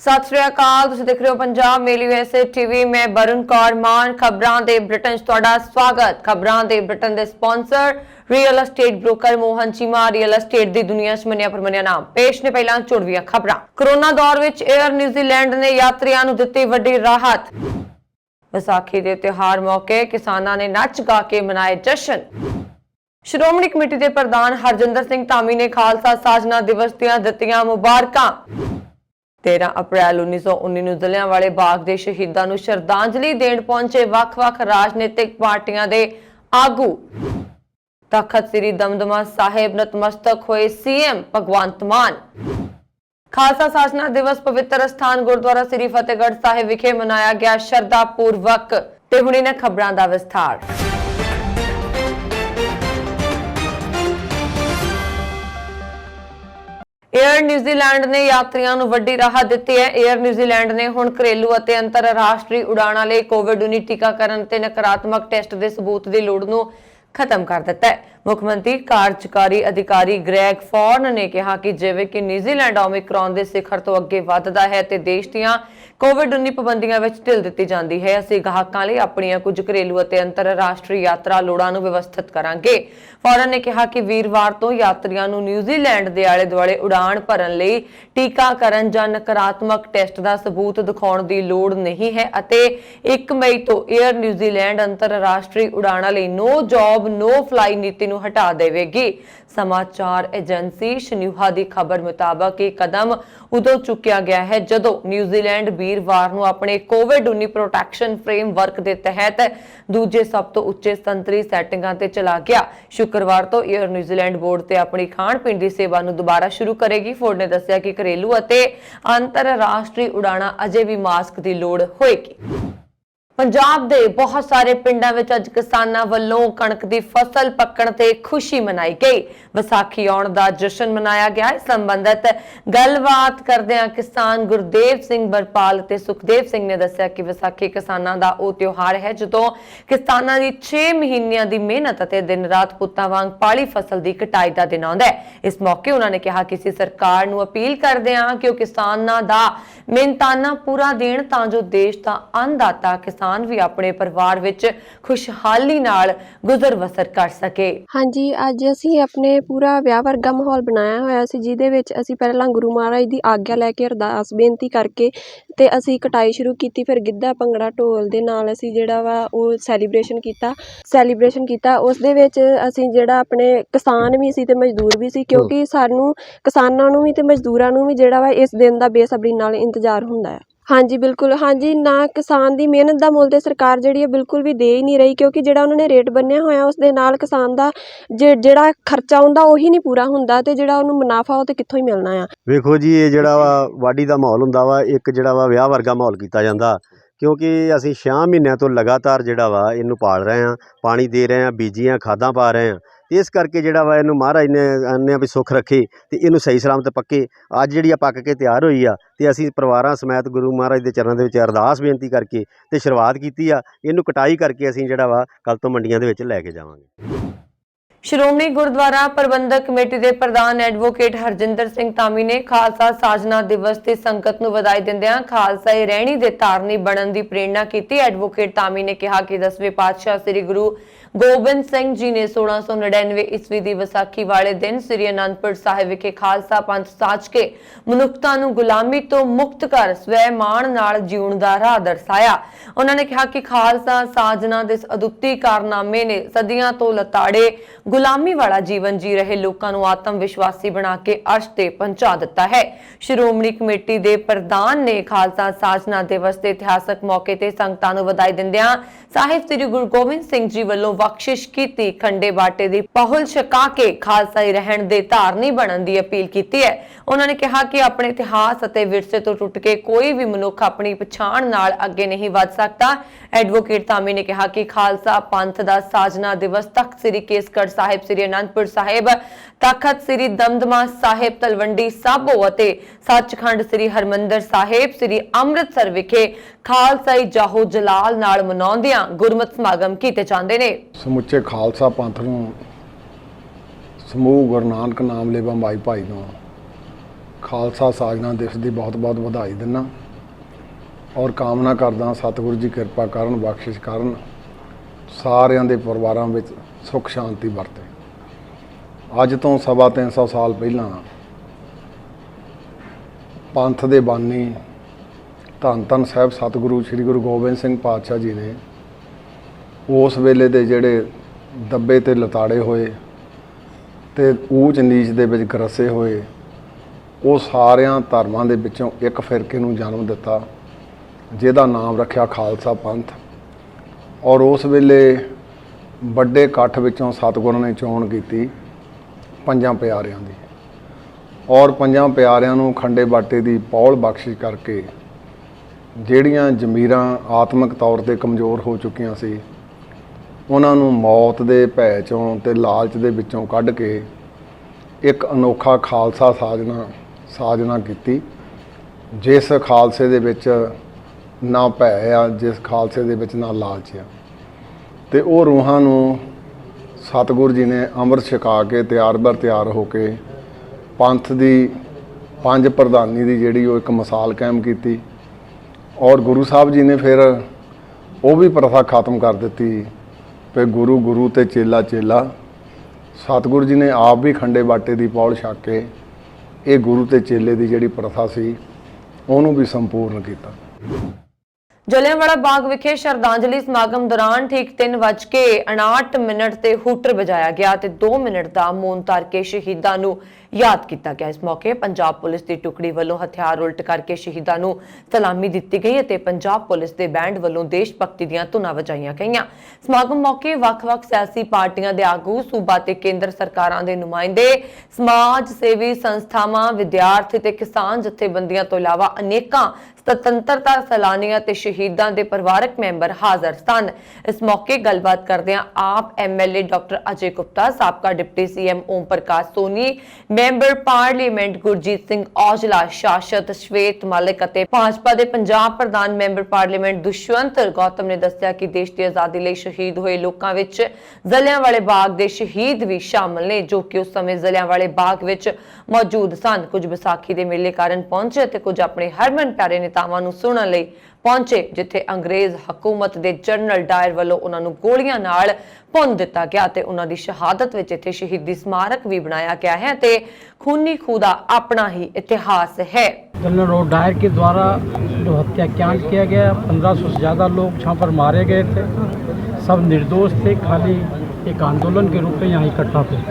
सत श्री अकाल, तुसीं देख रहे हो पंजाब मेल यूएसए टीवी। मैं वरुण कौर मान। खबरां दे ब्रिटेन च तुहाडा स्वागत। खबरां दे ब्रिटेन दे sponsor real estate broker Mohan Cheema. Real estate दी दुनिया च मन्निया परमन्निया नाम। पेश ने पहलां जुड़वीआं खबरां। कोरोना दौर विच एयर न्यूजीलैंड ने यात्रियां नूं दित्ती वड्डी राहत। विसाखी दे त्योहार मौके किसानां ने नच गा के मनाए जश्न। श्रोमणी कमेटी के प्रधान हरजिंदर सिंह धामी ने खालसा साजना दिवस दियां दित्तियां मुबारकां। 13 अप्रैल 1919 ਨੂੰ ਜਲਿਆਂਵਾਲੇ ਬਾਗ ਦੇ ਸ਼ਹੀਦਾਂ ਨੂੰ ਸ਼ਰਧਾਂਜਲੀ ਦੇਣ ਪਹੁੰਚੇ ਵੱਖ-ਵੱਖ ਰਾਜਨੀਤਿਕ ਪਾਰਟੀਆਂ ਦੇ ਆਗੂ। ਤਖਤ ਸ੍ਰੀ ਦਮਦਮਾ ਸਾਹਿਬ ਨਤਮਸਤਕ ਹੋਏ ਸੀਐਮ ਭਗਵੰਤ ਮਾਨ। ਖਾਲਸਾ ਸਾਜਨਾ ਦਿਵਸ ਪਵਿੱਤਰ ਸਥਾਨ ਗੁਰਦੁਆਰਾ ਸ੍ਰੀ ਫਤਿਹਗੜ੍ਹ ਸਾਹਿਬ ਵਿਖੇ ਮਨਾਇਆ ਗਿਆ ਸ਼ਰਧਾ ਪੂਰਵਕ। ਤੇ ਹੁਣ ਇਹਨਾਂ ਖਬਰਾਂ ਦਾ ਵਿਸਥਾਰ। एयर न्यूजीलैंड ने यात्रियों को वड्डी राहत दी है। एयर न्यूजीलैंड ने हुण घरेलू और अंतरराष्ट्रीय उड़ाणों लई कोविड-19 टीकाकरण ते नकारात्मक टेस्ट के सबूत की लोड़ नूं खत्म कर दिता है। मुख्यमंत्री कार्यकारी अधिकारी ग्रैग फॉर्न ने कहा कि जिवें कि न्यूजीलैंड ओमिक्रॉन के शिखर तो अगे वधदा है ते देश दीआं कोविड-19 पाबंदियां विच ढिल दित्ती जांदी है। असीं ग्राहकां लई अपणीआं कुछ घरेलू और अंतरराष्ट्रीय यात्रा लोड़ां नूं व्यवस्थित करांगे। फॉर्न ने कहा कि वीरवार तो यात्रियों नूं न्यूजीलैंड दे आले दुआले उड़ान भरन लई टीकाकरण जां नकारात्मक टेस्ट का सबूत दिखाउण दी लोड़ नहीं है अते 1 मई तो एयर न्यूजीलैंड अंतरराष्ट्रीय उड़ाणां लई नो जॉब नो फ्लाई नीति नूं हटा देवेगी। समाचार एजेंसी शन्यूहा की खबर मुताबक यह कदम उदों चुकिया गया है जदों न्यूजीलैंड वीरवार नूं अपने कोविड-19 प्रोटैक्शन फ्रेमवर्क के तहत दूजे सब तो उच्चे संतरी सैटिंगां ते चला गया। शुक्रवार तो एयर न्यूजीलैंड बोर्ड ते अपनी खाण पीण दी सेवा नूं दोबारा शुरू करेगी। फोर्ड ने दस्सिया कि घरेलू अते अंतरराष्ट्रीय उड़ाणां अजे भी मास्क की लोड़ होएगी। पंजाब दे बहुत सारे पिंडां विच अज किसानां वल्लों कणक दी फसल पक्कण ते खुशी मनाई गई। विसाखी आउण दा जश्न मनाया गया। इस संबंधित गलबात करदिआं किसान गुरदेव सिंह बरपाल ते सुखदेव सिंह ने दस्सिया कि विसाखी किसानां दा ओह त्योहार है जदों किसानां दी 6 महीनिਆਂ ਦੀ ਮਿਹਨਤ ਅਤੇ ਦਿਨ ਰਾਤ ਪੁੱਤਾਂ ਵਾਂਗ ਪਾਲੀ ਫਸਲ ਦੀ ਕਟਾਈ ਦਾ ਦਿਨ ਆਉਂਦਾ ਹੈ। ਇਸ ਮੌਕੇ ਉਹਨਾਂ ਨੇ ਕਿਹਾ ਕਿ ਅਸੀਂ ਸਰਕਾਰ ਨੂੰ ਅਪੀਲ ਕਰਦੇ ਹਾਂ ਕਿ ਉਹ ਕਿਸਾਨਾਂ ਦਾ ਮਿਹਨਤਾਨਾ ਪੂਰਾ ਦੇਣ ਤਾਂ ਜੋ ਦੇਸ਼ ਦਾ ਅੰਨਦਾਤਾ किसान भी अपने परिवार विच खुशहाली नाल गुजर बसर कर सके। हाँ जी, अज असी अपने पूरा विआह वर्गा माहौल बनाया होया सी जिहदे विच असी पहलां गुरु महाराज दी आग्या लैके अरदास बेनती करके ते असी कटाई शुरू कीती। फिर गिद्धा भंगड़ा ढोल दे नाल असी जिहड़ा वा ओह सैलीब्रेशन कीता। उस दे विच असी जिहड़ा अपने किसान भी सी ते मजदूर भी सी क्योंकि सानू किसानां नूं भी ते मजदूरां नूं भी जिहड़ा वा इस दिन दा बेसब्री नाल इंतजार हुंदा है। हाँ जी बिल्कुल, हाँ जी, ना किसान की मेहनत का मुल तो सरकार जी बिल्कुल भी दे ही नहीं रही क्योंकि जो उन्होंने रेट बनिया होया उस दे नाल किसान का जिहड़ा खर्चा आउंदा उही नहीं पूरा हुंदा ते जिहड़ा उहनूं मुनाफा वो तो कित्थों ही मिलना आ। वेखो जी, ये जिहड़ा वा वाढी दा माहौल हुंदा वा एक जिहड़ा वा विआह वर्गा माहौल कीता जांदा क्योंकि असीं 6 महीनों तो लगातार जिहड़ा वा इहनूं पाल रहे हैं, पानी दे रहे हैं, बीजियां खादां पा रहे हैं। इस करके जिहड़ा वा इहनूं महाराज ने आने भी सुख रखे ते इहनूं सही सलामत पक्के अज जिहड़ी पक के तैयार होई आ ते असीं परिवारां समेत गुरु महाराज दे चरणों दे विच अरदास बेनती करके ते शुरुआत कीती आ। इहनूं कटाई करके असीं जिहड़ा वा कल तो मंडियां दे विच लैके जावांगे। श्रोमणी गुरुद्वारा प्रबंधक कमेटी के प्रधान एडवोकेट हरजिंदर सिंह धामी ने खालसा साजना दिवस की संगत नूं वधाई दिंदिआं खालसाई रहणी दे धारनी बनन की प्रेरणा की। एडवोकेट धामी ने कहा कि 10वें पातशाह श्री गुरु गोबिंद सिंह जी ने 1699 ईस्वी की विसाखी वाले दिन श्री आनंदपुर साहिब विखे खालसा पंथ साज के मनुखता नूं गुलामी तो मुक्त कर स्वैमान नाल जीउण दा राह दर्शाया। उन्होंने कहा कि खालसा साजना दे अदुੱਤੀ कारनामे ने सदियां तो लताड़े गुलामी वाला जीवन जी रहे लोगों को आत्म विश्वासी बना के अर्श ते पहुंचा दिता है। श्रोमणी कमेटी के प्रधान ने खालसा साजना दिवस के इतिहासक मौके ते संगतां नूं वधाई दिंदिआं साहिब श्री गुरु गोबिंद सिंह जी वल्लों बख्शिश की खंडे बाटे की पहुल छका के खालसाई रहन दे धारनी बनन की अपील की है। उन्होंने कहा कि अपने इतिहास और विरसे तो टुट के कोई भी मनुख अपनी पछाण नाल अगे नहीं वध सकता। एडवोकेट धामी ने कहा कि खालसा पंथ का साजना दिवस तख्त श्री केसगढ़ साहिब श्री आनंदपुर साहिब तखत श्री दमदमा साहिब तलवंडी साबो और सचखंड श्री हरमंदर साहिब श्री अमृतसर विखे खालसाई जाहो जलाल नाल मनाउंदिआं गुरमत समागम कीते जांदे ने। समुचे खालसा पंथ नूं समूह गुरु नानक नाम लेवा माई भाई नूं ਖਾਲਸਾ ਸਾਜਨਾ ਦਿਵਸ ਦੀ ਬਹੁਤ-ਬਹੁਤ ਵਧਾਈ ਦਿੰਦਾ ਔਰ ਕਾਮਨਾ ਕਰਦਾ ਸਤਿਗੁਰੂ ਜੀ ਕਿਰਪਾ ਕਰਨ, ਬਖਸ਼ਿਸ਼ ਕਰਨ, ਸਾਰਿਆਂ ਦੇ ਪਰਿਵਾਰਾਂ ਵਿੱਚ ਸੁੱਖ ਸ਼ਾਂਤੀ ਵਰਤੇ। ਅੱਜ ਤੋਂ 350 ਸਾਲ ਪਹਿਲਾਂ ਪੰਥ ਦੇ ਬਾਨੀ ਧੰਨ ਧੰਨ ਸਾਹਿਬ ਸਤਿਗੁਰੂ ਸ੍ਰੀ ਗੁਰੂ ਗੋਬਿੰਦ ਸਿੰਘ ਪਾਤਸ਼ਾਹ ਜੀ ਨੇ ਉਸ ਵੇਲੇ ਦੇ ਜਿਹੜੇ ਦੱਬੇ ਤੇ ਲਤਾੜੇ ਹੋਏ ਤੇ ਊਚ ਨੀਚ ਦੇ ਵਿੱਚ ਗਰਸੇ ਹੋਏ, ਉਹ ਸਾਰਿਆਂ ਧਰਮਾਂ ਦੇ ਵਿੱਚੋਂ ਇੱਕ ਫਿਰਕੇ ਨੂੰ ਜਨਮ ਦਿੱਤਾ ਜਿਹਦਾ ਨਾਮ ਰੱਖਿਆ ਖਾਲਸਾ ਪੰਥ। ਔਰ ਉਸ ਵੇਲੇ ਵੱਡੇ ਇਕੱਠ ਵਿੱਚੋਂ ਸਤਿਗੁਰਾਂ ਨੇ ਚੋਣ ਕੀਤੀ ਪੰਜਾਂ ਪਿਆਰਿਆਂ ਦੀ, ਔਰ ਪੰਜਾਂ ਪਿਆਰਿਆਂ ਨੂੰ ਖੰਡੇ ਬਾਟੇ ਦੀ ਪੌਲ ਬਖਸ਼ਿਸ਼ ਕਰਕੇ ਜਿਹੜੀਆਂ ਜ਼ਮੀਰਾਂ ਆਤਮਿਕ ਤੌਰ ਤੇ ਕਮਜ਼ੋਰ ਹੋ ਚੁੱਕੀਆਂ ਸੀ, ਉਹਨਾਂ ਨੂੰ ਮੌਤ ਦੇ ਭੈ ਚੋਂ ਤੇ ਲਾਲਚ ਦੇ ਵਿੱਚੋਂ ਕੱਢ ਕੇ ਇੱਕ ਅਨੋਖਾ ਖਾਲਸਾ ਸਾਜਨਾ ਕੀਤੀ, ਜਿਸ ਖਾਲਸੇ ਦੇ ਵਿੱਚ ਨਾ ਭੈ ਆ, ਜਿਸ ਖਾਲਸੇ ਦੇ ਵਿੱਚ ਨਾ ਲਾਲਚ ਆ। ਤੇ ਉਹ ਰੂਹਾਂ ਨੂੰ ਸਤਿਗੁਰੂ ਜੀ ਨੇ ਅੰਮ੍ਰਿਤ ਛਕਾ ਕੇ ਤਿਆਰ ਹੋ ਕੇ ਪੰਥ ਦੀ ਪੰਜ ਪ੍ਰਧਾਨੀ ਦੀ ਜਿਹੜੀ ਉਹ ਇੱਕ ਮਿਸਾਲ ਕਾਇਮ ਕੀਤੀ। ਔਰ ਗੁਰੂ ਸਾਹਿਬ ਜੀ ਨੇ ਫਿਰ ਉਹ ਵੀ ਪ੍ਰਥਾ ਖਤਮ ਕਰ ਦਿੱਤੀ ਕਿ ਗੁਰੂ ਤੇ ਚੇਲਾ। ਸਤਿਗੁਰੂ ਜੀ ਨੇ ਆਪ ਵੀ ਖੰਡੇ ਬਾਟੇ ਦੀ ਪੌਲ ਛਕ ਕੇ ਇਹ ਗੁਰੂ ਤੇ ਚੇਲੇ ਦੀ ਜਿਹੜੀ ਪ੍ਰਥਾ ਸੀ ਉਹਨੂੰ ਵੀ ਸੰਪੂਰਨ ਕੀਤਾ। ਜਲਿਆਂਵਾਲਾ ਬਾਗ ਵਿਖੇ ਸ਼ਰਧਾਂਜਲੀ ਸਮਾਗਮ ਦੌਰਾਨ ਠੀਕ 3:59 ਤੇ ਹੂਟਰ ਵਜਾਇਆ ਗਿਆ ਤੇ 2 ਮਿੰਟ ਦਾ ਮੌਨ ਧਾਰ ਕੇ ਸ਼ਹੀਦਾਂ ਨੂੰ ਯਾਦ ਕੀਤਾ ਗਿਆ। ਇਸ ਮੌਕੇ ਪੰਜਾਬ ਪੁਲਿਸ ਦੀ ਟੁਕੜੀ ਵੱਲੋਂ ਹਥਿਆਰ ਉਲਟ ਕਰਕੇ ਸ਼ਹੀਦਾਂ ਨੂੰ ਸਲਾਮੀ ਦਿੱਤੀ ਗਈ ਅਤੇ ਪੰਜਾਬ ਪੁਲਿਸ ਦੇ ਬੈਂਡ ਵੱਲੋਂ ਦੇਸ਼ ਭਗਤੀ ਦੀਆਂ ਧੁਨਾਂ ਵਜਾਈਆਂ ਗਈਆਂ। ਸਮਾਗਮ ਮੌਕੇ ਵੱਖ-ਵੱਖ ਸਿਆਸੀ ਪਾਰਟੀਆਂ ਦੇ ਆਗੂ, ਸੂਬਾ ਤੇ ਕੇਂਦਰ ਸਰਕਾਰਾਂ ਦੇ ਨੁਮਾਇੰਦੇ, ਸਮਾਜ ਸੇਵੀ ਸੰਸਥਾਵਾਂ, ਵਿਦਿਆਰਥੀ ਤੇ ਕਿਸਾਨ ਜਥੇਬੰਦੀਆਂ ਤੋਂ ਇਲਾਵਾ ਅਨੇਕਾਂ ਸੁਤੰਤਰਤਾ ਸੈਲਾਨੀਆਂ ਤੇ ਸ਼ਹੀਦਾਂ ਦੇ ਪਰਿਵਾਰਕ ਮੈਂਬਰ ਹਾਜ਼ਰ ਸਨ। ਇਸ ਮੌਕੇ ਗੱਲਬਾਤ ਕਰਦਿਆਂ ਆਪ ਐਮਐਲਏ ਡਾਕਟਰ ਅਜੇ ਗੁਪਤਾ, ਸਾਬਕਾ deputy CM Om Prakash Soni, member parliament Gurjeet Singh Aujla, ਸ਼ਾਸਤ ਸ਼ਵੇਤ ਮਲਿਕ ਅਤੇ ਭਾਜਪਾ ਦੇ ਪੰਜਾਬ ਪ੍ਰਧਾਨ ਮੈਂਬਰ ਪਾਰਲੀਮੈਂਟ ਦੁਸ਼ਵੰਤ ਗੌਤਮ ਨੇ ਦੱਸਿਆ ਕਿ ਦੇਸ਼ ਦੀ ਆਜ਼ਾਦੀ ਲਈ ਸ਼ਹੀਦ ਹੋਏ ਲੋਕਾਂ ਵਿੱਚ ਜਲਿਆਂਵਾਲੇ ਬਾਗ ਦੇ ਸ਼ਹੀਦ ਵੀ ਸ਼ਾਮਲ ਨੇ, ਜੋ ਕਿ ਉਸ ਸਮੇਂ ਜਲਿਆਂਵਾਲੇ ਬਾਗ ਵਿੱਚ ਮੌਜੂਦ ਸਨ। ਕੁਝ ਵਿਸਾਖੀ ਦੇ ਮੇਲੇ ਕਾਰਨ ਪਹੁੰਚੇ ਅਤੇ ਕੁਝ ਆਪਣੇ ਹਰਮਨ ਪਿਆਰੇ ਨੇਤਾਵਾਂ ਨੂੰ ਸੁਣਨ ਲਈ ਪਹੁੰਚੇ, ਜਿੱਥੇ ਅੰਗਰੇਜ਼ ਹਕੂਮਤ ਦੇ ਜਨਰਲ ਡਾਇਰ ਵੱਲੋਂ ਉਹਨਾਂ ਨੂੰ ਗੋਲੀਆਂ ਨਾਲ ਭੁੰਨ ਦਿੱਤਾ ਗਿਆ ਤੇ ਉਹਨਾਂ ਦੀ ਸ਼ਹਾਦਤ ਵਿੱਚ ਇੱਥੇ ਸ਼ਹੀਦੀ ਸਮਾਰਕ ਵੀ ਬਣਾਇਆ ਗਿਆ ਹੈ ਤੇ खूनी खू ਦਾ अपना ही इतिहास है। जनरल डायर के द्वारा जो हत्याकांड किया गया, 1500 से ज़्यादा लोग यहाँ पर मारे गए थे। सब निर्दोष थे, खाली एक आंदोलन के रूप में यहाँ इकट्ठा थे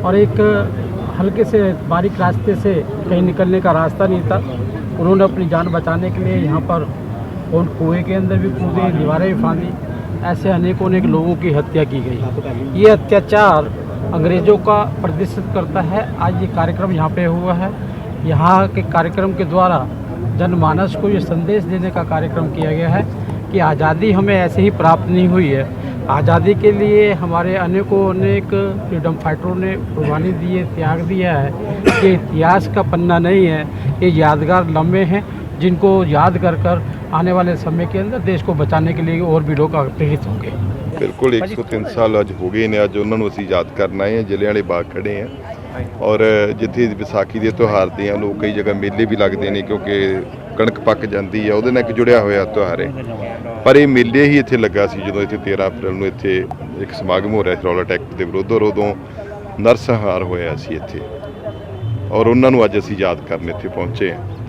और एक हल्के से बारीक रास्ते से कहीं निकलने का रास्ता नहीं था। उन्होंने अपनी जान बचाने के लिए यहाँ पर कुएं के अंदर भी कूदे, दीवारें भी फांदी, ऐसे अनेकों लोगों की हत्या की गई। ये अत्याचार अंग्रेज़ों का प्रदर्शित करता है। आज ये कार्यक्रम यहाँ पे हुआ है। यहाँ के कार्यक्रम के द्वारा जनमानस को ये संदेश देने का कार्यक्रम किया गया है कि आज़ादी हमें ऐसे ही प्राप्त नहीं हुई है। आज़ादी के लिए हमारे अनेक फ्रीडम फाइटरों ने कुर्बानी दी है, त्याग दिया है। ये इतिहास का पन्ना नहीं है, ये यादगार लम्हे हैं जिनको याद कर आने वाले समय के अंदर देश को बचाने के लिए और भी लोग प्रेरित होंगे। बिल्कुल 103 साल अज हो गए ने, अज उन्होंने असीं याद करना है। जलियांवाले बाग खड़े हैं और जिथे विसाखी के त्यौहार दे लोग कई जगह मेले भी लगते हैं क्योंकि कणक पक जाती है, वो एक जुड़िया होया त्यौहार है। पर ये मेले ही इत्थे लगा सी जो इत्थे 13 अप्रैल नूं इत्थे एक समागम हो रहा रौलट एक्ट के विरुद्ध, और उदों नरसंहार होया सी इत्थे और उन्होंने अज असीं याद करने इत्थे पहुंचे हैं।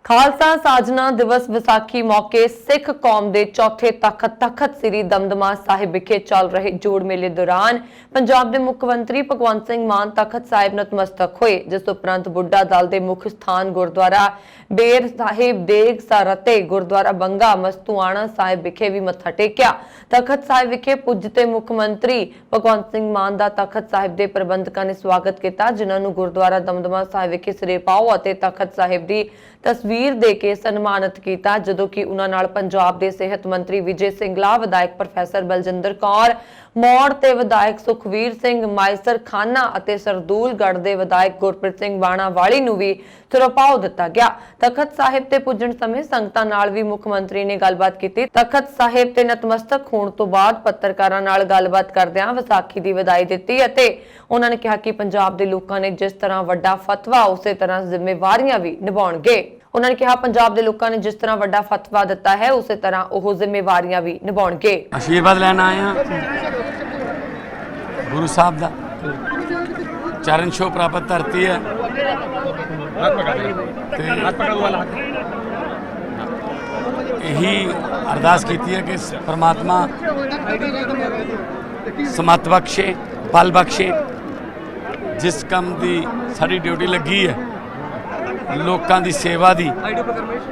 खालसा साजना दिवस विसाखी मौके सिख कौम के चौथे तखत श्री दमदमा साहिब विखे चल रहे जोड़ मेले दौरान पंजाब के मुख्यमंत्री भगवंत सिंह मान तखत साहिब नतमस्तक हुए, जिस उपरंत बुढ़ा दल के मुख स्थान गुरुद्वारा बेर साहिब देग सरते गुरुद्वारा बंगा मस्तुआणा साहिब विखे भी मत्था टेकिया। तखत साहिब विखे पुजते मुख्यमंत्री भगवंत सिंह मान का तखत साहिब के प्रबंधकों ने स्वागत किया, जिन्होंने गुरुद्वारा दमदमा साहिब विखे सिरे पाओ और तखत साहिब की तस्वीर दे के सन्मानित किया, जदों कि उन्हां नाल पंजाब के सेहत मंत्री विजय सिंगला, विधायक प्रोफैसर बलजिंदर कौर, ਮੌੜ ਤੇ ਵਿਧਾਇਕ ਸੁਖਵੀਰ ਸਿੰਘ ਮਾਇਸਰ ਖਾਨਾ ਅਤੇ ਸਰਦੂਲਗੜ੍ਹ ਦੇ ਵਿਧਾਇਕ ਗੁਰਪ੍ਰੀਤ ਸਿੰਘ ਬਾਣਾਵਾਲੀ ਨੂੰ ਵੀ ਤੁਰਪਾਓ ਦਿੱਤਾ ਗਿਆ। ਤਖਤ ਸਾਹਿਬ ਤੇ ਪੁੱਜਣ ਸਮੇਂ ਸੰਗਤਾਂ ਨਾਲ ਵੀ ਮੁੱਖ ਮੰਤਰੀ ਨੇ ਗੱਲਬਾਤ ਕੀਤੀ। ਤਖਤ ਸਾਹਿਬ ਤੇ ਨਤਮਸਤਕ ਹੋਣ ਤੋਂ ਬਾਅਦ ਪੱਤਰਕਾਰਾਂ ਨਾਲ ਗੱਲਬਾਤ ਕਰਦਿਆਂ ਵਿਸਾਖੀ ਦੀ ਵਧਾਈ ਦਿੱਤੀ ਅਤੇ ਉਹਨਾਂ ਨੇ ਕਿਹਾ ਕਿ ਪੰਜਾਬ ਦੇ ਲੋਕਾਂ ਨੇ ਜਿਸ ਤਰ੍ਹਾਂ ਵੱਡਾ ਫਤਵਾ ਉਸੇ ਤਰ੍ਹਾਂ ਜ਼ਿੰਮੇਵਾਰੀਆਂ ਵੀ ਨਿਭਾਉਣਗੇ। ਉਹਨਾਂ ਨੇ ਕਿਹਾ ਪੰਜਾਬ ਦੇ ਲੋਕਾਂ ਨੇ ਜਿਸ ਤਰ੍ਹਾਂ ਵੱਡਾ ਫਤਵਾ ਦਿੱਤਾ ਹੈ ਉਸੇ ਤਰ੍ਹਾਂ ਉਹ ਜ਼ਿੰਮੇਵਾਰੀਆਂ ਵੀ ਨਿਭਾਉਣਗੇ। आशीर्वाद लेना आए हैं गुरु साहब दा चरण छो प्राप्त धरती है यही अरदास की है कि परमात्मा समत बख्शे बल बख्शे जिस काम की साड़ी ड्यूटी लगी है लोगों की सेवा की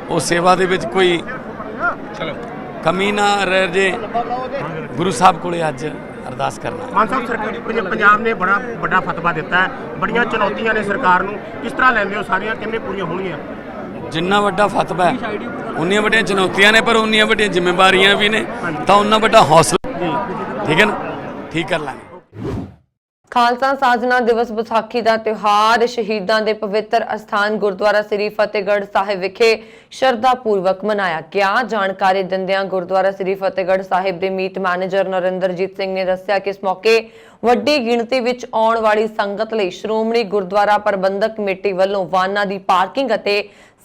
वो सेवा दे विच कोई कमी ना रह जे गुरु साहब को अज अरदास करना। ਮਾਨ ਸਾਹਿਬ ਸਰਕਾਰ ਪੰਜਾਬ ਨੇ ਬੜਾ ਵੱਡਾ ਫਤਵਾ ਦਿੱਤਾ ਹੈ, ਬੜੀਆਂ ਚੁਣੌਤੀਆਂ ਨੇ ਸਰਕਾਰ ਨੂੰ, ਕਿਸ ਤਰ੍ਹਾਂ ਲੈਂਦੇ ਹੋ, ਸਾਰੀਆਂ ਕਿਵੇਂ ਪੂਰੀਆਂ ਹੋਣਗੀਆਂ? जिन्ना वड्डा फतवा है उन्नियां वड्डियां चुनौतियां ने पर उन्नियां वड्डियां जिम्मेवारियां भी ने तो उन्ना वड्डा हौसला ठीक है ना ठीक कर लांगे। ਖਾਲਸਾ ਸਾਜਨਾ ਦਿਵਸ ਵਿਸਾਖੀ ਦਾ ਤਿਉਹਾਰ ਸ਼ਹੀਦਾਂ ਦੇ ਪਵਿੱਤਰ ਅਸਥਾਨ ਗੁਰਦੁਆਰਾ ਸ੍ਰੀ ਫਤਿਹਗੜ੍ਹ ਸਾਹਿਬ ਵਿਖੇ ਸ਼ਰਧਾ ਪੂਰਵਕ ਮਨਾਇਆ ਗਿਆ। ਜਾਣਕਾਰੀ ਦਿੰਦਿਆਂ ਗੁਰਦੁਆਰਾ ਸ੍ਰੀ ਫਤਿਹਗੜ੍ਹ ਸਾਹਿਬ ਦੇ ਮੀਤ ਮੈਨੇਜਰ ਨਰਿੰਦਰਜੀਤ ਸਿੰਘ ਨੇ ਦੱਸਿਆ ਕਿ ਇਸ ਮੌਕੇ ਵੱਡੀ ਗਿਣਤੀ ਵਿੱਚ ਆਉਣ ਵਾਲੀ ਸੰਗਤ ਲਈ ਸ਼੍ਰੋਮਣੀ ਗੁਰਦੁਆਰਾ ਪ੍ਰਬੰਧਕ ਕਮੇਟੀ ਵੱਲੋਂ ਵਾਹਨਾਂ ਦੀ ਪਾਰਕਿੰਗ ਅਤੇ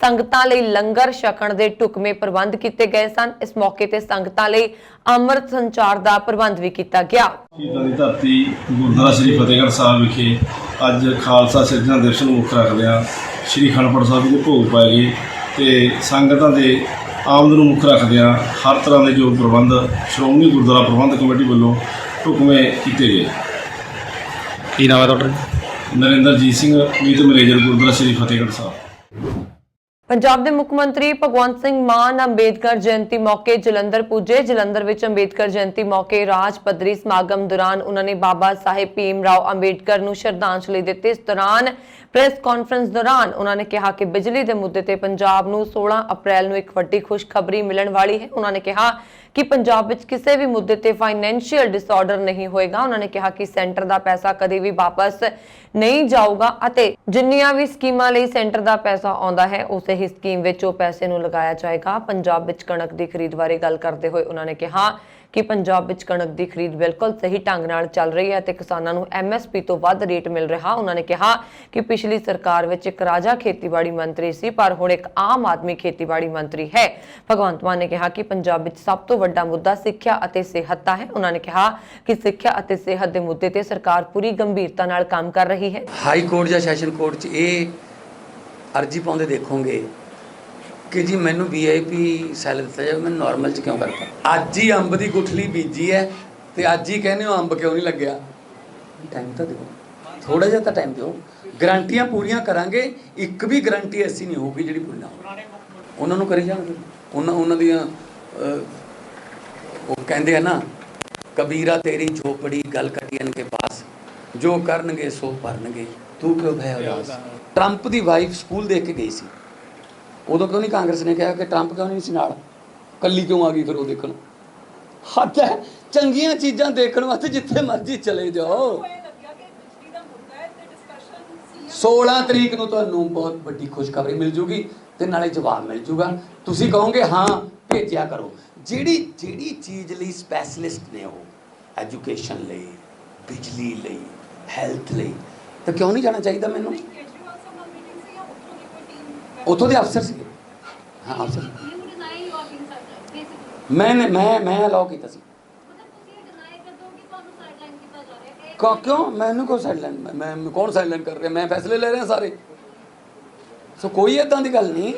ਸੰਗਤਾਂ ਲਈ ਲੰਗਰ ਛਕਣ ਦੇ ਢੁਕਵੇਂ ਪ੍ਰਬੰਧ ਕੀਤੇ ਗਏ ਸਨ। ਇਸ ਮੌਕੇ ਤੇ ਸੰਗਤਾਂ ਲਈ ਅੰਮ੍ਰਿਤ ਸੰਚਾਰ ਦਾ ਪ੍ਰਬੰਧ ਵੀ ਕੀਤਾ ਗਿਆ। ਸ਼ਹੀਦਾਂ ਦੀ ਧਰਤੀ ਗੁਰਦੁਆਰਾ ਸ੍ਰੀ ਫਤਿਹਗੜ੍ਹ ਸਾਹਿਬ ਵਿਖੇ ਅੱਜ ਖਾਲਸਾ ਸਿਰਜਣਾ ਦਿਵਸ ਨੂੰ ਮੁੱਖ ਰੱਖਦਿਆਂ ਸ੍ਰੀ ਅਖੰਡ ਸਾਹਿਬ ਦੇ ਭੋਗ ਪਾਏ ਗਏ ਤੇ ਸੰਗਤਾਂ ਦੇ ਆਮਦ ਨੂੰ ਮੁੱਖ ਰੱਖਦਿਆਂ ਹਰ ਤਰ੍ਹਾਂ ਦੇ ਜੋ ਪ੍ਰਬੰਧ ਸ਼੍ਰੋਮਣੀ ਗੁਰਦੁਆਰਾ ਪ੍ਰਬੰਧਕ ਕਮੇਟੀ ਵੱਲੋਂ ਢੁਕਵੇਂ ਕੀਤੇ ਗਏ। ਕੀ ਨਾਮ ਹੈ ਤੁਹਾਡਾ? ਨਰਿੰਦਰਜੀਤ ਸਿੰਘ ਮੀਤ ਮੈਨੇਜਰ ਗੁਰਦੁਆਰਾ ਸ੍ਰੀ ਫਤਿਹਗੜ੍ਹ ਸਾਹਿਬ। ਪੰਜਾਬ ਦੇ ਮੁੱਖ ਮੰਤਰੀ ਭਗਵੰਤ ਸਿੰਘ ਮਾਨ ਅੰਬੇਦਕਰ ਜਯੰਤੀ ਮੌਕੇ ਜਲੰਧਰ ਪੁੱਜੇ। ਜਲੰਧਰ ਵਿੱਚ ਅੰਬੇਦਕਰ ਜਯੰਤੀ ਮੌਕੇ ਰਾਜ ਪੱਧਰੀ ਸਮਾਗਮ ਦੌਰਾਨ ਉਹਨਾਂ ਨੇ ਬਾਬਾ ਸਾਹਿਬ ਭੀਮ ਰਾਓ ਅੰਬੇਦਕਰ ਨੂੰ ਸ਼ਰਧਾਂਜਲੀ ਦਿੱਤੀ। ਇਸ ਦੌਰਾਨ ਪ੍ਰੈਸ ਕਾਨਫਰੰਸ ਦੌਰਾਨ ਉਹਨਾਂ ਨੇ ਕਿਹਾ ਕਿ ਬਿਜਲੀ ਦੇ ਮੁੱਦੇ ਤੇ ਪੰਜਾਬ ਨੂੰ 16 ਅਪ੍ਰੈਲ ਨੂੰ ਇੱਕ ਵੱਡੀ ਖੁਸ਼ਖਬਰੀ ਮਿਲਣ ਵਾਲੀ ਹੈ। ਉਹਨਾਂ ਨੇ ਕਿਹਾ ਕਿ ਪੰਜਾਬ ਵਿੱਚ ਕਿਸੇ ਵੀ ਮੁੱਦੇ ਤੇ ਫਾਈਨੈਂਸ਼ੀਅਲ ਡਿਸਆਰਡਰ ਨਹੀਂ ਹੋਏਗਾ। ਉਹਨਾਂ ਨੇ ਕਿਹਾ ਕਿ ਸੈਂਟਰ ਦਾ ਪੈਸਾ ਕਦੇ ਵੀ ਵਾਪਸ ਨਹੀਂ ਜਾਊਗਾ ਅਤੇ ਜਿੰਨੀਆਂ ਵੀ ਸਕੀਮਾਂ ਲਈ ਸੈਂਟਰ ਦਾ ਪੈਸਾ ਆਉਂਦਾ ਹੈ ਉਸੇ ਹੀ ਸਕੀਮ ਵਿੱਚ ਉਹ ਪੈਸੇ ਨੂੰ ਲਗਾਇਆ ਜਾਏਗਾ। ਪੰਜਾਬ ਵਿੱਚ ਕਣਕ ਦੀ ਖਰੀਦ ਬਾਰੇ ਗੱਲ ਕਰਦੇ ਹੋਏ ਉਹਨਾਂ ਨੇ ਕਿਹਾ ਕਿ ਪੰਜਾਬ ਵਿੱਚ ਕਣਕ ਦੀ ਖਰੀਦ ਬਿਲਕੁਲ ਸਹੀ ਢੰਗ ਨਾਲ ਚੱਲ ਰਹੀ ਹੈ ਤੇ ਕਿਸਾਨਾਂ ਨੂੰ MSP ਤੋਂ ਵੱਧ ਰੇਟ ਮਿਲ ਰਿਹਾ। ਉਹਨਾਂ ਨੇ ਕਿਹਾ ਕਿ ਪਿਛਲੀ ਸਰਕਾਰ ਵਿੱਚ ਇੱਕ ਰਾਜਾ ਖੇਤੀਬਾੜੀ ਮੰਤਰੀ ਸੀ ਪਰ ਹੁਣ ਇੱਕ ਆਮ ਆਦਮੀ ਖੇਤੀਬਾੜੀ ਮੰਤਰੀ ਹੈ। ਭਗਵੰਤ ਮਾਨ ਨੇ ਕਿਹਾ ਕਿ ਪੰਜਾਬ ਵਿੱਚ ਸਭ ਤੋਂ ਵੱਡਾ ਮੁੱਦਾ ਸਿੱਖਿਆ ਅਤੇ ਸਿਹਤ ਦਾ ਹੈ। ਉਹਨਾਂ ਨੇ ਕਿਹਾ ਕਿ ਸਿੱਖਿਆ ਅਤੇ ਸਿਹਤ ਦੇ ਮੁੱਦੇ ਤੇ ਸਰਕਾਰ ਪੂਰੀ ਗੰਭੀਰਤਾ ਨਾਲ ਕੰਮ ਕਰ ਰਹੀ ਹੈ। हाई कोर्ट या सैशन कोर्ट च ये अर्जी पाते देखोगे कि जी मैनू VIP सैल दिता जाए, मैं नॉर्मल च क्यों करता? अज ही अंब की गुठली बीजी है तो अज ही कहने अंब क्यों नहीं लग्या? टाइम तो दो, थोड़ा जिहा टाइम दो, गारंटियां पूरियां करांगे। एक भी गारंटी ऐसी नहीं होगी जी पूरी ना हो। उन्होंने करी जाएंगे उन्होंने दियां वो कहते हैं ना कबीरा तेरी झोपड़ी गल कटियन के पास जो करनगे सो भरनगे तू क्यों भय उदास। ट्रंप की वाइफ स्कूल देख के गई सी, उदों क्यों नहीं कांग्रेस ने कहा कि ट्रंप क्यों नहीं सी नाल, कल्ली क्यों आ गई फिर वो देखण? हद है चंगियां चीज़ां देखण वास्ते जिथे मर्जी चले जाओ। 16 तरीक नूं तुहानूं बहुत वड्डी खुशखबरी मिल जूगी ते नाले जवाब मिल जूगा। तुसीं कहोगे हाँ भेजिया करो। ਜਿਹੜੀ ਚੀਜ਼ ਲਈ ਸਪੈਸ਼ਲਿਸਟ ਨੇ ਉਹ ਐਜੂਕੇਸ਼ਨ ਲਈ, ਬਿਜਲੀ ਲਈ, ਹੈਲਥ ਲਈ, ਤਾਂ ਕਿਉਂ ਨਹੀਂ ਜਾਣਾ ਚਾਹੀਦਾ ਮੈਨੂੰ? ਉੱਥੋਂ ਦੇ ਅਫਸਰ ਸੀ। ਹਾਂ ਅਫਸਰ ਮੈਂ ਅਲਾਓ ਕੀਤਾ ਸੀ। ਕਿਉਂ ਮੈਨੂੰ ਕੋਈ ਸਾਈਡਲਾਈਨ? ਮੈਂ ਕੌਣ ਸਾਈਡਲਾਈਨ ਕਰ ਰਿਹਾ? ਮੈਂ ਫੈਸਲੇ ਲੈ ਰਿਹਾ ਸਾਰੇ। ਸੋ ਕੋਈ ਇੱਦਾਂ ਦੀ ਗੱਲ ਨਹੀਂ।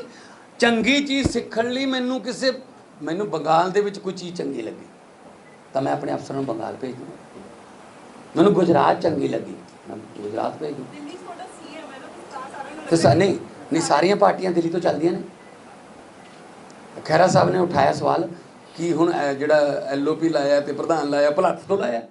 ਚੰਗੀ ਚੀਜ਼ ਸਿੱਖਣ ਲਈ ਮੈਨੂੰ ਬੰਗਾਲ ਦੇ ਵਿੱਚ ਕੋਈ ਚੀਜ਼ ਚੰਗੀ ਲੱਗੀ ਤਾਂ ਮੈਂ ਆਪਣੇ ਅਫਸਰਾਂ ਨੂੰ ਬੰਗਾਲ ਭੇਜ ਦੂੰਗਾ। ਮੈਨੂੰ ਗੁਜਰਾਤ ਚੰਗੀ ਲੱਗੀ ਮੈਂ ਗੁਜਰਾਤ ਭੇਜ ਦੂੰ। ਤੇ ਨਹੀਂ ਸਾਰੀਆਂ ਪਾਰਟੀਆਂ ਦਿੱਲੀ ਤੋਂ ਚੱਲਦੀਆਂ ਨੇ। ਖਹਿਰਾ ਸਾਹਿਬ ਨੇ ਉਠਾਇਆ ਸਵਾਲ ਕਿ ਹੁਣ ਜਿਹੜਾ LOP ਲਾਇਆ ਤੇ ਪ੍ਰਧਾਨ ਲਾਇਆ ਭਲੱਥ ਤੋਂ ਲਾਇਆ।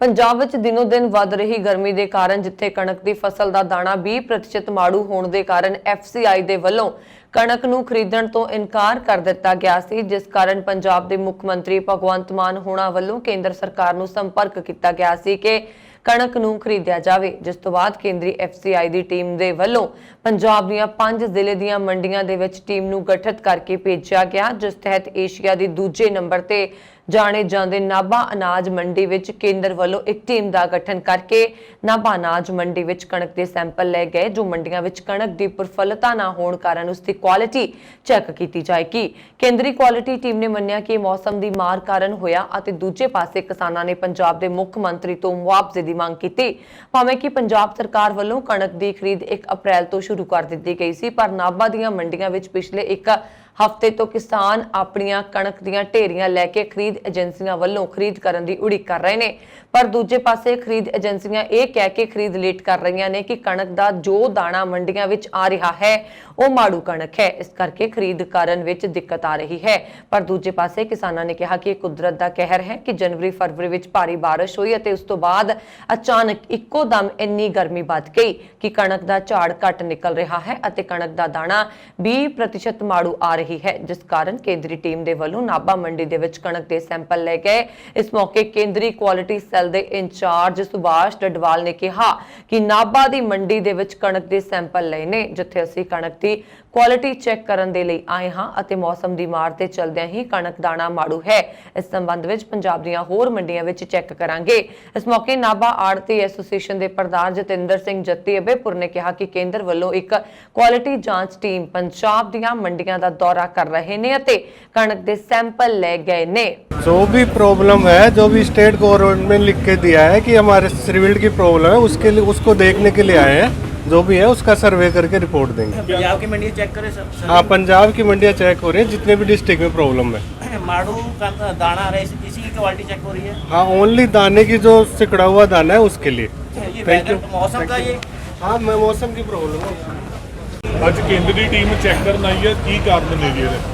ਪੰਜਾਬ ਵਿੱਚ ਦਿਨੋ ਦਿਨ ਵੱਧ ਰਹੀ ਗਰਮੀ ਦੇ ਕਾਰਨ ਜਿੱਥੇ ਕਣਕ ਦੀ ਫਸਲ ਦਾ ਦਾਣਾ 20% ਮਾੜੂ ਹੋਣ ਦੇ ਕਾਰਨ FCI ਦੇ ਵੱਲੋਂ ਕਣਕ ਨੂੰ ਖਰੀਦਣ ਤੋਂ ਇਨਕਾਰ ਕਰ ਦਿੱਤਾ ਗਿਆ ਸੀ, ਜਿਸ ਕਾਰਨ ਪੰਜਾਬ ਦੇ ਮੁੱਖ ਮੰਤਰੀ ਭਗਵੰਤ ਮਾਨ ਹੋਣਾ ਵੱਲੋਂ ਕੇਂਦਰ ਸਰਕਾਰ ਨੂੰ ਸੰਪਰਕ ਕੀਤਾ ਗਿਆ ਸੀ ਕਿ ਕਣਕ ਨੂੰ ਖਰੀਦਿਆ ਜਾਵੇ, ਜਿਸ ਤੋਂ ਬਾਅਦ ਕੇਂਦਰੀ FCI ਦੀ ਟੀਮ ਦੇ ਵੱਲੋਂ ਪੰਜਾਬ ਦੀਆਂ 5 ਜ਼ਿਲ੍ਹੇ ਦੀਆਂ ਮੰਡੀਆਂ ਦੇ ਵਿੱਚ ਟੀਮ ਨੂੰ ਗਠਿਤ ਕਰਕੇ ਭੇਜਿਆ ਗਿਆ, ਜਿਸ ਤਹਿਤ ਏਸ਼ੀਆ ਦੀ ਦੂਜੇ ਨੰਬਰ ਤੇ ਜਾਣੇ ਜਾਂਦੇ ਨਾਭਾ ਅਨਾਜ ਮੰਡੀ ਵਿੱਚ ਕੇਂਦਰ ਵੱਲੋਂ ਇੱਕ ਟੀਮ ਦਾ ਗਠਨ ਕਰਕੇ ਨਾਭਾ ਅਨਾਜ ਮੰਡੀ ਵਿੱਚ ਕਣਕ ਦੇ ਸੈਂਪਲ ਲਏ ਗਏ, ਜੋ ਮੰਡੀਆਂ ਵਿੱਚ ਕਣਕ ਦੀ ਪ੍ਰਫੁੱਲਤਾ ਨਾ ਹੋਣ ਕਾਰਨ ਉਸ ਦੀ ਕੁਆਲਿਟੀ ਚੈੱਕ ਕੀਤੀ ਜਾਏਗੀ। ਕੇਂਦਰੀ ਕੁਆਲਿਟੀ ਟੀਮ ਨੇ ਮੰਨਿਆ ਕਿ ਮੌਸਮ ਦੀ ਮਾਰ ਕਾਰਨ ਹੋਇਆ ਅਤੇ ਦੂਜੇ ਪਾਸੇ ਕਿਸਾਨਾਂ ਨੇ ਪੰਜਾਬ ਦੇ ਮੁੱਖ ਮੰਤਰੀ ਤੋਂ ਮੁਆਵਜ਼ੇ ਦੀ ਮੰਗ ਕੀਤੀ। ਭਾਵੇਂ ਕਿ ਪੰਜਾਬ ਸਰਕਾਰ ਵੱਲੋਂ ਕਣਕ ਦੀ ਖਰੀਦ 1 ਅਪ੍ਰੈਲ ਤੋਂ ਸ਼ੁਰੂ ਕਰ ਦਿੱਤੀ ਗਈ ਸੀ, ਪਰ ਨਾਭਾ ਦੀਆਂ ਮੰਡੀਆਂ ਵਿੱਚ ਪਿਛਲੇ 1 ਹਫ਼ਤੇ ਤੋਂ ਕਿਸਾਨ ਆਪਣੀਆਂ ਕਣਕ ਦੀਆਂ ਢੇਰੀਆਂ ਲੈ ਕੇ ਖਰੀਦ ਏਜੰਸੀਆਂ ਵੱਲੋਂ ਖਰੀਦ ਕਰਨ ਦੀ ਉਡੀਕ ਕਰ ਰਹੇ ਨੇ, ਪਰ ਦੂਜੇ ਪਾਸੇ ਖਰੀਦ ਏਜੰਸੀਆਂ ਇਹ ਕਹਿ ਕੇ ਖਰੀਦ ਲੇਟ ਕਰ ਰਹੀਆਂ ਨੇ ਕਿ ਕਣਕ ਦਾ ਜੋ ਦਾਣਾ ਮੰਡੀਆਂ ਵਿੱਚ ਆ ਰਿਹਾ ਹੈ ਉਹ ਮਾੜੂ ਕਣਕ ਹੈ, ਇਸ ਕਰਕੇ ਖਰੀਦ ਕਰਨ ਵਿੱਚ ਦਿੱਕਤ ਆ ਰਹੀ ਹੈ। ਪਰ ਦੂਜੇ ਪਾਸੇ ਕਿਸਾਨਾਂ ਨੇ ਕਿਹਾ ਕਿ ਇਹ ਕੁਦਰਤ ਦਾ ਕਹਿਰ ਹੈ ਕਿ ਜਨਵਰੀ-ਫਰਵਰੀ ਵਿੱਚ ਭਾਰੀ ਬਾਰਿਸ਼ ਹੋਈ ਅਤੇ ਉਸ ਤੋਂ ਬਾਅਦ ਅਚਾਨਕ ਇੱਕੋ ਦਮ ਇੰਨੀ ਗਰਮੀ ਵੱਧ ਗਈ ਕਿ ਕਣਕ ਦਾ ਝਾੜ ਘੱਟ ਨਿਕਲ ਰਿਹਾ ਹੈ ਅਤੇ ਕਣਕ ਦਾ ਦਾਣਾ 20% ਮਾੜੂ ਆ ਰਹੀ ਹੈ, ਜਿਸ ਕਾਰਨ ਕੇਂਦਰੀ ਟੀਮ ਦੇ ਵੱਲੋਂ ਨਾਭਾ ਮੰਡੀ ਦੇ ਵਿੱਚ ਕਣਕ ਦੇ ਸੈਂਪਲ ਲਏ ਗਏ। ਇਸ ਮੌਕੇ ਕੇਂਦਰੀ ਕੁਆਲਿਟੀ ਸੈੱਲ ਦੇ ਇੰਚਾਰਜ ਸੁਭਾਸ਼ ਡਡਵਾਲ ਨੇ ਕਿਹਾ ਕਿ ਨਾਭਾ ਦੀ ਮੰਡੀ ਦੇ ਵਿੱਚ ਕਣਕ ਦੇ ਸੈਂਪਲ ਲਏ ਨੇ, ਜਿੱਥੇ ਅਸੀਂ ਕਣਕ ਦੀ ਕੁਆਲਿਟੀ ਚੈੱਕ ਕਰਨ ਦੇ ਲਈ ਆਏ ਹਾਂ ਅਤੇ ਮੌਸਮ ਦੀ ਮਾਰ ਤੇ ਚੱਲਦਿਆਂ ਹੀ ਕਣਕ ਦਾਣਾ ਮਾੜੂ ਹੈ। ਇਸ ਸੰਬੰਧ ਵਿੱਚ ਪੰਜਾਬ ਦੀਆਂ ਹੋਰ ਮੰਡੀਆਂ ਵਿੱਚ ਚੈੱਕ ਕਰਾਂਗੇ। ਇਸ ਮੌਕੇ ਨਾਭਾ ਆੜਤੀ ਐਸੋਸੀਏਸ਼ਨ ਦੇ ਪ੍ਰਧਾਨ ਜਤਿੰਦਰ ਸਿੰਘ ਜੱਤੀ ਅਬੇਪੁਰ ਨੇ ਕਿਹਾ ਕਿ ਕੇਂਦਰ ਵੱਲੋਂ ਇੱਕ ਕੁਆਲਿਟੀ ਜਾਂਚ ਟੀਮ ਪੰਜਾਬ ਦੀਆਂ ਮੰਡੀਆਂ ਦਾ ਦੌਰਾ ਕਰ ਰਹੇ ਨੇ ਅਤੇ ਕਣਕ ਦੇ ਸੈਂਪਲ ਲੈ ਗਏ ਨੇ। जो भी प्रॉब्लम है, जो भी स्टेट गवर्नमेंट ने लिख के दिया है कि हमारे सिविल की प्रॉब्लम है, उसके लिए उसको देखने के लिए आए हैं। जो भी है उसका सर्वे करके रिपोर्ट देंगे। पंजाब की मंडियाँ चेक करें सर? हाँ, पंजाब की मंडियाँ चेक हो रही है, जितने भी डिस्ट्रिक्ट में प्रॉब्लम है। माड़ू का दाना आ रहा है, इसी की क्वालिटी चेक हो रही है? हाँ, ओनली दाने की जो सिकड़ा हुआ दाना है उसके लिए। ये थैंक यू। मौसम का ये? हाँ, मौसम की प्रॉब्लम है। ਅੱਜ ਕੇਂਦਰੀ ਟੀਮ ਚੈੱਕ ਕਰਨ ਆਈ ਹੈ, ਕੀ ਕਾਰਨ ਨੇ ਜੀ ਇਹਦੇ?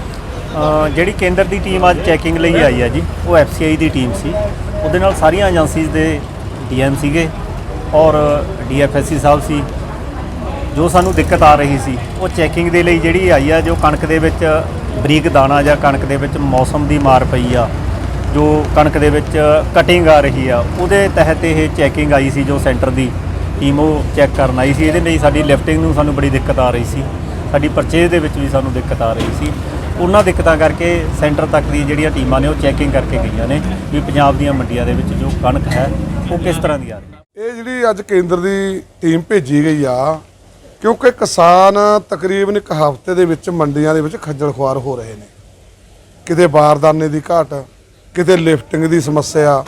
ਜਿਹੜੀ ਕੇਂਦਰ ਦੀ ਟੀਮ ਅੱਜ ਚੈਕਿੰਗ ਲਈ ਆਈ ਹੈ ਜੀ, ਉਹ FCI ਦੀ ਟੀਮ ਸੀ। ਉਹਦੇ ਨਾਲ ਸਾਰੀਆਂ ਏਜੰਸੀਜ਼ ਦੇ DM ਸੀਗੇ ਔਰ DFSC ਸਾਹਿਬ ਸੀ। ਜੋ ਸਾਨੂੰ ਦਿੱਕਤ ਆ ਰਹੀ ਸੀ ਉਹ ਚੈਕਿੰਗ ਦੇ ਲਈ ਜਿਹੜੀ ਆਈ ਆ, ਜੋ ਕਣਕ ਦੇ ਵਿੱਚ ਬਰੀਕ ਦਾਣਾ ਜਾਂ ਕਣਕ ਦੇ ਵਿੱਚ ਮੌਸਮ ਦੀ ਮਾਰ ਪਈ ਆ, ਜੋ ਕਣਕ ਦੇ ਵਿੱਚ ਕਟਿੰਗ ਆ ਰਹੀ ਆ, ਉਹਦੇ ਤਹਿਤ ਇਹ ਚੈਕਿੰਗ ਆਈ ਸੀ। ਜੋ ਸੈਂਟਰ ਦੀ ਟੀਮ ਉਹ ਚੈੱਕ ਕਰਨ ਆਈ ਸੀ। ਇਹਦੇ ਲਈ ਸਾਡੀ ਲਿਫਟਿੰਗ ਨੂੰ ਸਾਨੂੰ ਬੜੀ ਦਿੱਕਤ ਆ ਰਹੀ ਸੀ, ਸਾਡੀ ਪਰਚੇਜ਼ ਦੇ ਵਿੱਚ ਵੀ ਸਾਨੂੰ ਦਿੱਕਤ ਆ ਰਹੀ ਸੀ। ਉਹਨਾਂ ਦਿੱਕਤਾਂ ਕਰਕੇ ਸੈਂਟਰ ਤੱਕ ਦੀ ਜਿਹੜੀਆਂ ਟੀਮਾਂ ਨੇ ਉਹ ਚੈਕਿੰਗ ਕਰਕੇ ਗਈਆਂ ਨੇ ਵੀ ਪੰਜਾਬ ਦੀਆਂ ਮੰਡੀਆਂ ਦੇ ਵਿੱਚ ਜੋ ਕਣਕ ਹੈ ਉਹ ਕਿਸ ਤਰ੍ਹਾਂ ਦੀ ਆ ਰਹੀ ਹੈ। ਇਹ ਜਿਹੜੀ ਅੱਜ ਕੇਂਦਰ ਦੀ ਟੀਮ ਭੇਜੀ ਗਈ ਆ, ਕਿਉਂਕਿ ਕਿਸਾਨ ਤਕਰੀਬਨ 1 ਹਫ਼ਤੇ ਦੇ ਵਿੱਚ ਮੰਡੀਆਂ ਦੇ ਵਿੱਚ ਖੱਜਲ ਖੁਆਰ ਹੋ ਰਹੇ ਨੇ। ਕਿਤੇ ਬਾਰਦਾਨੇ ਦੀ ਘਾਟ, ਕਿਤੇ ਲਿਫਟਿੰਗ ਦੀ ਸਮੱਸਿਆ,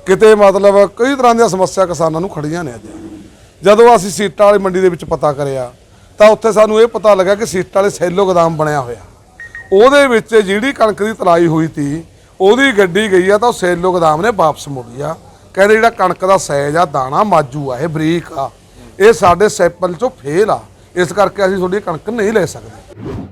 ਕਿਤੇ ਮਤਲਬ ਕਈ ਤਰ੍ਹਾਂ ਦੀਆਂ ਸਮੱਸਿਆ ਕਿਸਾਨਾਂ ਨੂੰ ਖੜੀਆਂ ਨੇ। ਅੱਜ ਜਦੋਂ ਅਸੀਂ ਸੀਟਾਂ ਵਾਲੀ ਮੰਡੀ ਦੇ ਵਿੱਚ ਪਤਾ ਕਰਿਆ ਤਾਂ ਉੱਥੇ ਸਾਨੂੰ ਇਹ ਪਤਾ ਲੱਗਾ ਕਿ ਸੀਟਾਂ ਵਾਲੇ ਸੈਲੋ ਗੋਦਾਮ ਬਣਿਆ ਹੋਇਆ, ਉਹਦੇ ਵਿੱਚ ਜਿਹੜੀ ਕਣਕ ਦੀ ਤਲਾਈ ਹੋਈ ਤੀ ਉਹਦੀ ਗੱਡੀ ਗਈ ਆ ਤਾਂ ਉਹ ਸੈਲੋ ਗੋਦਾਮ ਨੇ ਵਾਪਸ ਮੋੜੀ ਆ। ਕਹਿੰਦੇ ਜਿਹੜਾ ਕਣਕ ਦਾ ਸਾਈਜ਼ ਆ, ਦਾਣਾ ਮਾਜੂ ਆ, ਇਹ ਬਰੀਕ ਆ, ਇਹ ਸਾਡੇ ਸੈਂਪਲ ਚੋਂ ਫੇਲ ਆ, ਇਸ ਕਰਕੇ ਅਸੀਂ ਤੁਹਾਡੀ ਕਣਕ ਨਹੀਂ ਲੈ ਸਕਦੇ।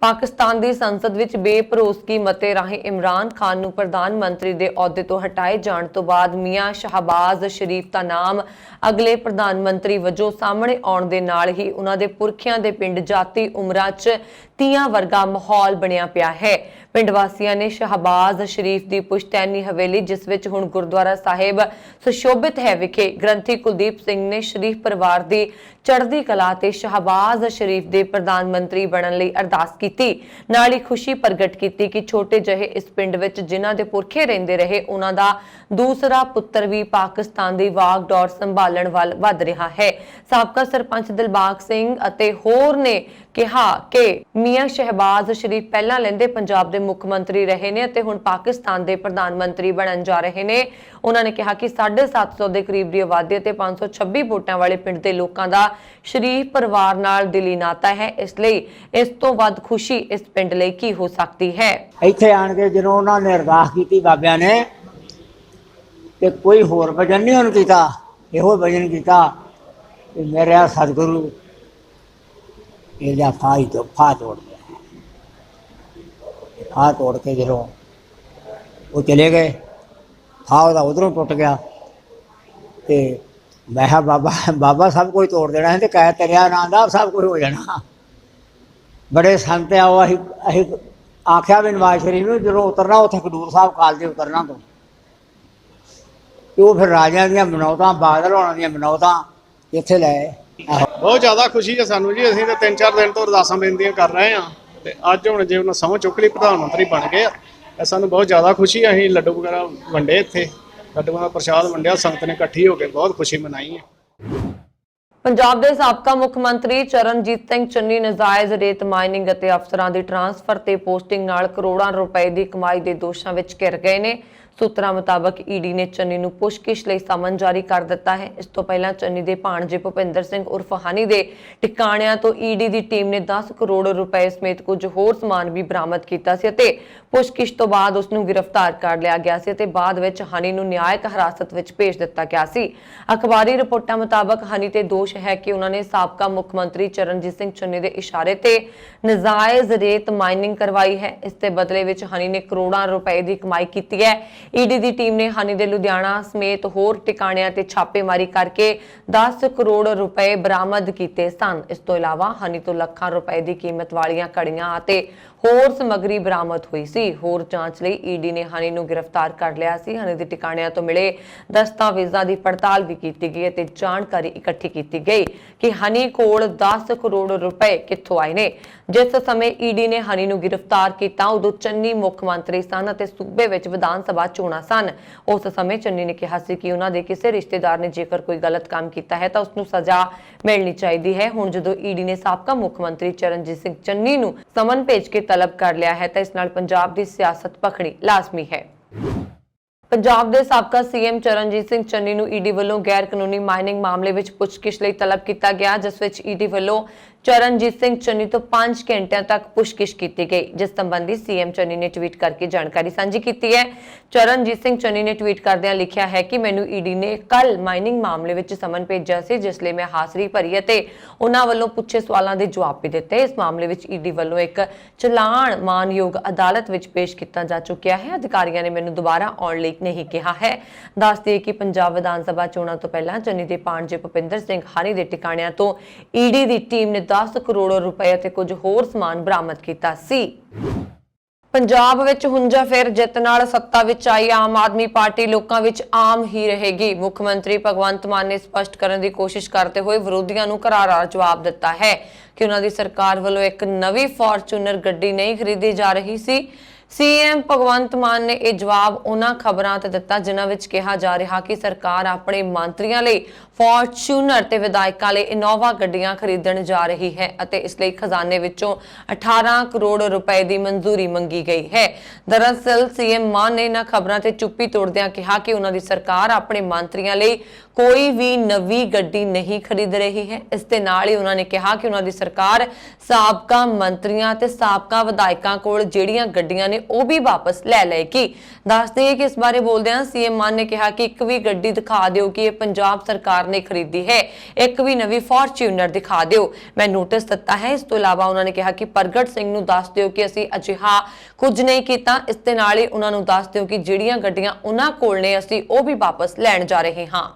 ਪਾਕਿਸਤਾਨ ਦੀ ਸੰਸਦ ਵਿੱਚ ਬੇਭਰੋਸਗੀ ਮਤੇ ਰਾਹੀਂ ਇਮਰਾਨ ਖਾਨ ਨੂੰ ਪ੍ਰਧਾਨ ਮੰਤਰੀ ਦੇ ਅਹੁਦੇ ਤੋਂ ਹਟਾਏ ਜਾਣ ਤੋਂ ਬਾਅਦ ਮੀਆਂ ਸ਼ਹਬਾਜ਼ ਸ਼ਰੀਫ ਦਾ ਨਾਮ ਅਗਲੇ ਪ੍ਰਧਾਨ ਮੰਤਰੀ ਵਜੋਂ ਸਾਹਮਣੇ ਆਉਣ ਦੇ ਨਾਲ ਹੀ ਉਹਨਾਂ ਦੇ ਪੁਰਖਿਆਂ ਦੇ ਪਿੰਡ ਜਾਤੀ ਉਮਰਾਂ 'ਚ ਤੀਆਂ ਵਰਗਾ ਮਾਹੌਲ ਬਣਿਆ ਪਿਆ ਹੈ। ਪਿੰਡ ਵਾਸੀਆਂ ਨੇ ਸ਼ਹਬਾਜ਼ ਸ਼ਰੀਫ ਦੀ ਪੁਸ਼ਤੈਨੀ ਹਵੇਲੀ, ਜਿਸ ਵਿੱਚ ਹੁਣ ਗੁਰਦੁਆਰਾ ਸਾਹਿਬ ਸੁਸ਼ੋਭਿਤ ਹੈ, ਵਿਖੇ ਗ੍ਰੰਥੀ ਕੁਲਦੀਪ ਸਿੰਘ ਨੇ ਸ਼ਰੀਫ ਪਰਿਵਾਰ ਦੀ ਚੜ੍ਹਦੀ ਕਲਾ ਤੇ ਸ਼ਹਬਾਜ਼ ਸ਼ਰੀਫ ਦੇ ਪ੍ਰਧਾਨ ਮੰਤਰੀ ਬਣਨ ਲਈ ਅਰਦਾਸ ਕੀਤੀ। ਨਾਲ ਹੀ ਖੁਸ਼ੀ ਪ੍ਰਗਟ ਕੀਤੀ ਕਿ ਛੋਟੇ ਜਿਹੇ ਇਸ ਪਿੰਡ ਵਿੱਚ ਜਿਨ੍ਹਾਂ ਦੇ ਪੁਰਖੇ ਰਹਿੰਦੇ ਰਹੇ, ਉਹਨਾਂ ਦਾ ਦੂਸਰਾ ਪੁੱਤਰ ਵੀ ਪਾਕਿਸਤਾਨ ਦੀ ਵਾਗਡੋਰ ਸੰਭਾਲਣ ਵੱਲ ਵਧ ਰਿਹਾ ਹੈ। ਸਾਬਕਾ ਸਰਪੰਚ ਦਿਲਬਾਗ ਸਿੰਘ ਅਤੇ ਹੋਰ ਨੇ ਕਿਹਾ ਕਿ ਮੀਆਂ ਸ਼ਹਬਾਜ਼ ਸ਼ਰੀਫ ਪਹਿਲਾਂ ਲਹਿੰਦੇ ਪੰਜਾਬ ਦੇ ਮੁੱਖ ਮੰਤਰੀ ਰਹੇ ਨੇ ਅਤੇ ਹੁਣ ਪਾਕਿਸਤਾਨ ਦੇ ਪ੍ਰਧਾਨ ਮੰਤਰੀ ਬਣਨ ਜਾ ਰਹੇ ਨੇ। ਉਹਨਾਂ ਨੇ ਕਿਹਾ ਕਿ 750 ਦੇ ਕਰੀਬ ਦੀ ਆਬਾਦੀ ਅਤੇ 526 ਵੋਟਾਂ ਵਾਲੇ ਪਿੰਡ ਦੇ ਲੋਕਾਂ ਦਾ ਸ਼ਰੀਫ ਪਰਿਵਾਰ ਨਾਲ ਦਿਲੀ ਨਾਤਾ ਹੈ, ਇਸ ਲਈ ਇਸ ਤੋਂ ਵੱਧ ਖੁਸ਼ੀ ਇਸ ਪਿੰਡ ਲਈ ਕੀ ਹੋ ਸਕਦੀ ਹੈ। ਇੱਥੇ ਆਣ ਕੇ ਜਦੋਂ ਉਹਨਾਂ ਨੇ ਅਰਦਾਸ ਕੀਤੀ ਬਾਬਿਆਂ ਨੇ, ਤੇ ਕੋਈ ਹੋਰ ਭਜਨ ਨਹੀਂ ਉਹਨੂੰ ਕੀਤਾ, ਇਹੋ ਭਜਨ ਕੀਤਾ ਕਿ ਮੇਰੇ ਸਤਿਗੁਰੂ ਇਹਦਾ ਫਾਹ ਤੋੜ ਗਿਆ। ਫਾਹ ਤੋੜ ਕੇ ਜਦੋਂ ਉਹ ਚਲੇ ਗਏ, ਫਾਹ ਉਹਦਾ ਉਧਰੋਂ ਟੁੱਟ ਗਿਆ ਤੇ ਮੈਂ ਕਿਹਾ ਬਾਬਾ ਸਭ ਕੁਝ ਤੋੜ ਦੇਣਾ ਹੈ ਤੇ ਕਹਿ ਤੇਰਿਆ ਨਾਂ ਦਾ ਸਭ ਕੁਝ ਹੋ ਜਾਣਾ। ਬੜੇ ਸੰਤ ਆ ਉਹ ਅਸੀਂ ਆਖਿਆ ਵੀ ਨਵਾਜ਼ ਸ਼ਰੀਫ ਨੂੰ ਜਦੋਂ ਉਤਰਨਾ ਉੱਥੇ ਖਡੂਰ ਸਾਹਿਬ ਕਾਲਜ ਉਤਰਨਾ ਤੋਂ, ਉਹ ਫਿਰ ਰਾਜਿਆਂ ਦੀਆਂ ਮਨੌਤਾਂ ਬਾਦਲ ਹੋਣਾ ਦੀਆਂ ਮਨੌਤਾਂ ਇੱਥੇ ਲੈ ਆਏ। ਬਹੁਤ ਜ਼ਿਆਦਾ ਖੁਸ਼ੀ ਹੈ ਸਾਨੂੰ ਜੀ। ਅਸੀਂ ਤਾਂ 3-4 ਦਿਨ ਤੋਂ ਅਰਦਾਸਾਂ ਬੇਨਤੀਆਂ ਕਰ ਰਹੇ ਹਾਂ ਤੇ ਅੱਜ ਹੁਣ ਜੇ ਉਹਨਾਂ ਸਹੁੰ ਚੁੱਕ ਲਈ ਪ੍ਰਧਾਨ ਮੰਤਰੀ ਬਣ ਗਏ ਆ, ਸਾਨੂੰ ਬਹੁਤ ਜ਼ਿਆਦਾ ਖੁਸ਼ੀ ਹੈ। ਅਸੀਂ ਲੱਡੂ ਵਗੈਰਾ ਵੰਡੇ, ਇੱਥੇ ਲੱਡੂਆਂ ਦਾ ਪ੍ਰਸ਼ਾਦ ਵੰਡਿਆ, ਸੰਗਤ ਨੇ ਇਕੱਠੀ ਹੋ ਕੇ ਬਹੁਤ ਖੁਸ਼ੀ ਮਨਾਈ ਹੈ। ਪੰਜਾਬ ਦੇ ਸਾਬਕਾ ਮੁੱਖ ਮੰਤਰੀ ਚਰਨਜੀਤ ਸਿੰਘ ਚੰਨੀ ਨਜਾਇਜ਼ ਰੇਤ ਮਾਈਨਿੰਗ ਅਤੇ ਅਫਸਰਾਂ ਦੀ ਟਰਾਂਸਫਰ ਤੇ ਪੋਸਟਿੰਗ ਨਾਲ ਕਰੋੜਾਂ ਰੁਪਏ ਦੀ ਕਮਾਈ ਦੇ ਦੋਸ਼ਾਂ ਵਿੱਚ ਘਿਰ ਗਏ ਨੇ। ਸੂਤਰਾਂ ਮੁਤਾਬਕ ਈਡੀ ਨੇ ਚੰਨੀ ਨੂੰ ਪੁੱਛਗਿੱਛ ਲਈ ਸਮਨ ਜਾਰੀ ਕਰ ਦਿੱਤਾ ਹੈ। ਇਸ ਤੋਂ ਪਹਿਲਾਂ ਚੰਨੀ ਦੇ ਭਾਣਜੇ ਭੁਪਿੰਦਰ ਸਿੰਘ ਉਰਫ ਹਨੀ ਦੇ ਟਿਕਾਣਿਆਂ ਤੋਂ ਈਡੀ ਦੀ ਟੀਮ ਨੇ 10 ਕਰੋੜ ਰੁਪਏ ਸਮੇਤ ਕੁਝ ਹੋਰ ਸਮਾਨ ਵੀ ਬਰਾਮਦ ਕੀਤਾ ਸੀ ਅਤੇ ਪੁੱਛਗਿੱਛ ਤੋਂ ਬਾਅਦ ਉਸ ਨੂੰ ਗ੍ਰਿਫਤਾਰ ਕਰ ਲਿਆ ਗਿਆ ਸੀ ਅਤੇ ਬਾਅਦ ਵਿੱਚ ਹਨੀ ਨੂੰ ਨਿਆਇਕ ਹਿਰਾਸਤ ਵਿੱਚ ਭੇਜ ਦਿੱਤਾ ਗਿਆ ਸੀ। ਅਖਬਾਰੀ ਰਿਪੋਰਟਾਂ ਮੁਤਾਬਕ ਹਨੀ ਤੇ ਦੋਸ਼ ਹੈ ਕਿ ਉਹਨਾਂ ਨੇ ਸਾਬਕਾ ਮੁੱਖ ਮੰਤਰੀ ਚਰਨਜੀਤ ਸਿੰਘ ਚੰਨੀ ਦੇ ਇਸ਼ਾਰੇ ਤੇ ਨਜਾਇਜ਼ ਰੇਤ ਮਾਈਨਿੰਗ ਕਰਵਾਈ ਹੈ। ਇਸ ਦੇ ਬਦਲੇ ਵਿੱਚ ਹਨੀ ਨੇ ਕਰੋੜਾਂ ਰੁਪਏ ਦੀ ਕਮਾਈ ਕੀਤੀ ਹੈ। ਈਡੀ ਦੀ ਟੀਮ ਨੇ ਹਨੀ ਦੇ ਲੁਧਿਆਣਾ ਸਮੇਤ ਹੋਰ ਟਿਕਾਣਿਆਂ ਤੇ ਛਾਪੇਮਾਰੀ ਕਰਕੇ 10 ਕਰੋੜ ਰੁਪਏ ਬਰਾਮਦ ਕੀਤੇ ਸਨ। ਇਸ ਤੋਂ ਇਲਾਵਾ ਹਨੀ ਤੋਂ ਲੱਖਾਂ ਰੁਪਏ ਦੀ ਕੀਮਤ ਵਾਲੀਆਂ ਘੜੀਆਂ ਅਤੇ ਹੋਰ ਸਮੱਗਰੀ ਬਰਾਮਦ ਹੋਈ ਸੀ। ਹੋਰ ਜਾਂਚ ਲਈ ਈਡੀ ਨੇ ਹਨੀ ਨੂੰ ਗ੍ਰਿਫਤਾਰ ਕਰ ਲਿਆ ਸੀ। ਹਨੀ ਦੇ ਟਿਕਾਣਿਆਂ ਤੋਂ ਮਿਲੇ ਦਸਤਾਵੇਜ਼ਾਂ ਦੀ ਪੜਤਾਲ ਵੀ ਕੀਤੀ ਗਈ ਅਤੇ ਜਾਣਕਾਰੀ ਇਕੱਠੀ ਕੀਤੀ ਗਈ ਕਿ ਹਨੀ ਕੋਲ 10 ਕਰੋੜ ਰੁਪਏ ਕਿੱਥੋਂ ਆਏ ਨੇ। ਜਿਸ ਸਮੇਂ ਈਡੀ ਨੇ ਹਨੀ ਨੂੰ ਗ੍ਰਿਫਤਾਰ ਕੀਤਾ ਉਦੋਂ ਚੰਨੀ ਮੁੱਖ ਮੰਤਰੀ ਸਨ ਅਤੇ ਸੂਬੇ ਵਿੱਚ ਵਿਧਾਨ ਸਭਾ ਚੋਣਾਂ ਸਨ। ਉਸ ਸਮੇਂ ਚੰਨੀ ਨੇ ਕਿਹਾ ਸੀ ਕਿ ਉਹਨਾਂ ਦੇ ਕਿਸੇ ਰਿਸ਼ਤੇਦਾਰ ਨੇ ਜੇਕਰ ਕੋਈ ਗਲਤ ਕੰਮ ਕੀਤਾ ਹੈ ਤਾਂ ਉਸ ਨੂੰ ਸਜ਼ਾ ਮਿਲਣੀ ਚਾਹੀਦੀ ਹੈ। ਹੁਣ ਜਦੋਂ ਈਡੀ ਨੇ ਸਾਬਕਾ ਮੁੱਖ ਮੰਤਰੀ ਚਰਨਜੀਤ ਸਿੰਘ ਚੰਨੀ ਨੂੰ ਸਮਨ ਭੇਜ ਕੇ ਤਲਬ ਕਰ ਲਿਆ ਹੈ ਤਾਂ ਇਸ ਨਾਲ ਪੰਜਾਬ ਦੀ ਸਿਆਸਤ ਭਖਣੀ ਲਾਜ਼ਮੀ ਹੈ। ਪੰਜਾਬ ਦੇ ਸਾਬਕਾ ਸੀਐਮ ਚਰਨਜੀਤ ਸਿੰਘ ਚੰਨੀ ਨੂੰ ਈਡੀ ਵੱਲੋਂ ਗੈਰ ਕਾਨੂੰਨੀ ਮਾਈਨਿੰਗ ਮਾਮਲੇ ਵਿੱਚ ਪੁੱਛਗਿੱਛ ਲਈ ਤਲਬ ਕੀਤਾ ਗਿਆ, ਜਿਸ ਵਿੱਚ ਈਡੀ ਵੱਲੋਂ ਚਰਨਜੀਤ ਸਿੰਘ ਚੰਨੀ ਤੋਂ 5 ਘੰਟਿਆਂ ਤੱਕ ਪੁੱਛਗਿੱਛ ਕੀਤੀ ਗਈ, ਜਿਸ ਸੰਬੰਧੀ ਸੀਐਮ ਚੰਨੀ ਨੇ ਟਵੀਟ ਕਰਕੇ ਜਾਣਕਾਰੀ ਸਾਂਝੀ ਕੀਤੀ ਹੈ। ਚਰਨਜੀਤ ਸਿੰਘ ਚੰਨੀ ਨੇ ਟਵੀਟ ਕਰਦਿਆਂ ਲਿਖਿਆ ਹੈ ਕਿ ਮੈਨੂੰ ਈਡੀ ਨੇ ਕੱਲ ਮਾਈਨਿੰਗ ਮਾਮਲੇ ਵਿੱਚ ਸਮਨ ਭੇਜਿਆ ਸੀ, ਜਿਸ ਲਈ ਮੈਂ ਹਾਜ਼ਰੀ ਭਰੀ ਅਤੇ ਉਹਨਾਂ ਵੱਲੋਂ ਪੁੱਛੇ ਸਵਾਲਾਂ ਦੇ ਜਵਾਬ ਵੀ ਦਿੱਤੇ। ਇਸ ਮਾਮਲੇ ਵਿੱਚ ਈਡੀ ਵੱਲੋਂ ਇੱਕ ਚਲਾਨ ਮਾਨਯੋਗ ਅਦਾਲਤ ਵਿੱਚ ਪੇਸ਼ ਕੀਤਾ ਜਾ ਚੁੱਕਿਆ ਹੈ। ਅਧਿਕਾਰੀਆਂ ਨੇ ਮੈਨੂੰ ਦੁਬਾਰਾ ਆਉਣ ਲਈ ਨਹੀਂ ਕਿਹਾ ਹੈ। ਦੱਸ ਦਈਏ ਕਿ ਪੰਜਾਬ ਵਿਧਾਨ ਸਭਾ ਚੋਣਾਂ ਤੋਂ ਪਹਿਲਾਂ ਚੰਨੀ ਦੇ ਭਾਣਜੇ ਭੁਪਿੰਦਰ ਸਿੰਘ ਹਨੀ ਦੇ ਟਿਕਾਣਿਆਂ ਤੋਂ ਈਡੀ ਦੀ ਟੀਮ ਨੇ 10 ਕਰੋੜ ਰੁਪਏ ਅਤੇ ਕੁਝ ਹੋਰ ਸਮਾਨ ਬਰਾਮਦ ਕੀਤਾ ਸੀ। ਪੰਜਾਬ ਵਿੱਚ ਹੁੰਜਾ ਫਿਰ ਜਿੱਤ ਨਾਲ ਸੱਤਾ ਵਿੱਚ ਆਈ ਆਮ ਆਦਮੀ ਪਾਰਟੀ ਲੋਕਾਂ ਵਿੱਚ ਆਮ ਹੀ ਰਹੇਗੀ। ਮੁੱਖ ਮੰਤਰੀ ਭਗਵੰਤ ਮਾਨ ਨੇ ਸਪਸ਼ਟ ਕਰਨ ਦੀ ਕੋਸ਼ਿਸ਼ ਕਰਦੇ ਹੋਏ ਵਿਰੋਧੀਆਂ ਨੂੰ ਕਰਾਰਾ ਜਵਾਬ ਦਿੱਤਾ ਹੈ ਕਿ ਉਹਨਾਂ ਦੀ ਸਰਕਾਰ ਵੱਲੋਂ ਇੱਕ ਨਵੀਂ ਫਾਰਚੂਨਰ ਗੱਡੀ ਨਹੀਂ ਖਰੀਦੀ ਜਾ ਰਹੀ ਸੀ। ਸੀਐਮ ਭਗਵੰਤ ਮਾਨ ਨੇ ਇਹ ਜਵਾਬ ਉਹਨਾਂ ਖਬਰਾਂ ਤੇ ਦਿੱਤਾ ਜਿਨ੍ਹਾਂ ਵਿੱਚ ਕਿਹਾ ਜਾ ਰਿਹਾ ਕਿ ਸਰਕਾਰ ਆਪਣੇ ਮੰਤਰੀਆਂ ਲਈ ਫਾਰਚੂਨਰ ਤੇ ਵਿਧਾਇਕਾਂ ਲਈ ਇਨੋਵਾ ਗੱਡੀਆਂ ਖਰੀਦਣ ਜਾ ਰਹੀ ਹੈ ਅਤੇ ਇਸ ਲਈ ਖਜ਼ਾਨੇ ਵਿੱਚੋਂ 18 ਕਰੋੜ ਰੁਪਏ ਦੀ ਮਨਜ਼ੂਰੀ ਮੰਗੀ ਗਈ ਹੈ। ਦਰਅਸਲ ਸੀਐਮ ਮਾਨ ਨੇ ਇਹਨਾਂ ਖਬਰਾਂ ਤੇ ਚੁੱਪੀ ਤੋੜਦਿਆਂ ਕਿਹਾ ਕਿ ਉਹਨਾਂ ਦੀ ਸਰਕਾਰ ਆਪਣੇ ਮੰਤਰੀਆਂ ਲਈ ਕੋਈ ਵੀ ਨਵੀਂ ਗੱਡੀ ਨਹੀਂ ਖਰੀਦ ਰਹੀ ਹੈ। ਇਸ ਦੇ ਨਾਲ ਹੀ ਉਹਨਾਂ ਨੇ ਕਿਹਾ ਕਿ ਉਹਨਾਂ ਦੀ ਸਰਕਾਰ ਸਾਬਕਾ ਮੰਤਰੀਆਂ ਤੇ ਸਾਬਕਾ ਵਿਧਾਇਕਾਂ ਕੋਲ ਜਿਹੜੀਆਂ ਗੱਡੀਆਂ ਨੇ ਉਹ ਵੀ ਵਾਪਸ ਲੈ ਲਏਗੀ। ਦੱਸਦੇ ਕਿ ਇਸ ਬਾਰੇ ਬੋਲਦਿਆਂ ਸੀਐਮ ਮਾਨ ਨੇ ਕਿਹਾ ਕਿ ਇੱਕ ਵੀ ਗੱਡੀ ਦਿਖਾ ਦਿਓ ਕਿ ਇਹ ਪੰਜਾਬ ਸਰਕਾਰ ਨੇ ਖਰੀਦੀ ਹੈ, ਇੱਕ ਵੀ ਨਵੀਂ ਫਾਰਚੂਨਰ ਦਿਖਾ ਦਿਓ, ਮੈਂ ਨੋਟਿਸ ਦਿੱਤਾ ਹੈ। ਇਸ ਤੋਂ ਇਲਾਵਾ ਉਹਨਾਂ ਨੇ ਕਿਹਾ ਕਿ ਪ੍ਰਗਟ ਸਿੰਘ ਨੂੰ ਦੱਸ ਦਿਓ ਕਿ ਅਸੀਂ ਅਜਿਹਾ ਕੁਝ ਨਹੀਂ ਕੀਤਾ। ਇਸ ਦੇ ਨਾਲ ਹੀ ਉਹਨਾਂ ਨੂੰ ਦੱਸ ਦਿਓ ਕਿ ਜਿਹੜੀਆਂ ਗੱਡੀਆਂ ਉਹਨਾਂ ਕੋਲ ਨੇ ਅਸੀਂ ਉਹ ਵੀ ਵਾਪਸ ਲੈਣ ਜਾ ਰਹੇ ਹਾਂ।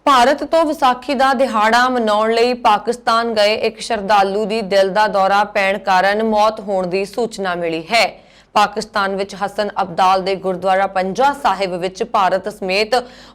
ਭਾਰਤ ਤੋਂ ਵਿਸਾਖੀ ਦਾ ਦਿਹਾੜਾ ਮਨਾਉਣ ਲਈ ਪਾਕਿਸਤਾਨ ਗਏ ਇੱਕ ਸ਼ਰਧਾਲੂ ਦੀ ਦਿਲ ਦਾ ਦੌਰਾ ਪੈਣ ਕਾਰਨ ਮੌਤ ਹੋਣ ਦੀ ਸੂਚਨਾ ਮਿਲੀ ਹੈ। ਪਾਕਿਸਤਾਨ ਵਿੱਚ ਹਸਨ ਅਬਦਾਲ ਦੇ ਗੁਰਦੁਆਰਾ ਪੰਜਾ ਸਾਹਿਬ ਵਿੱਚ ਭਾਰਤ ਸਮੇਤ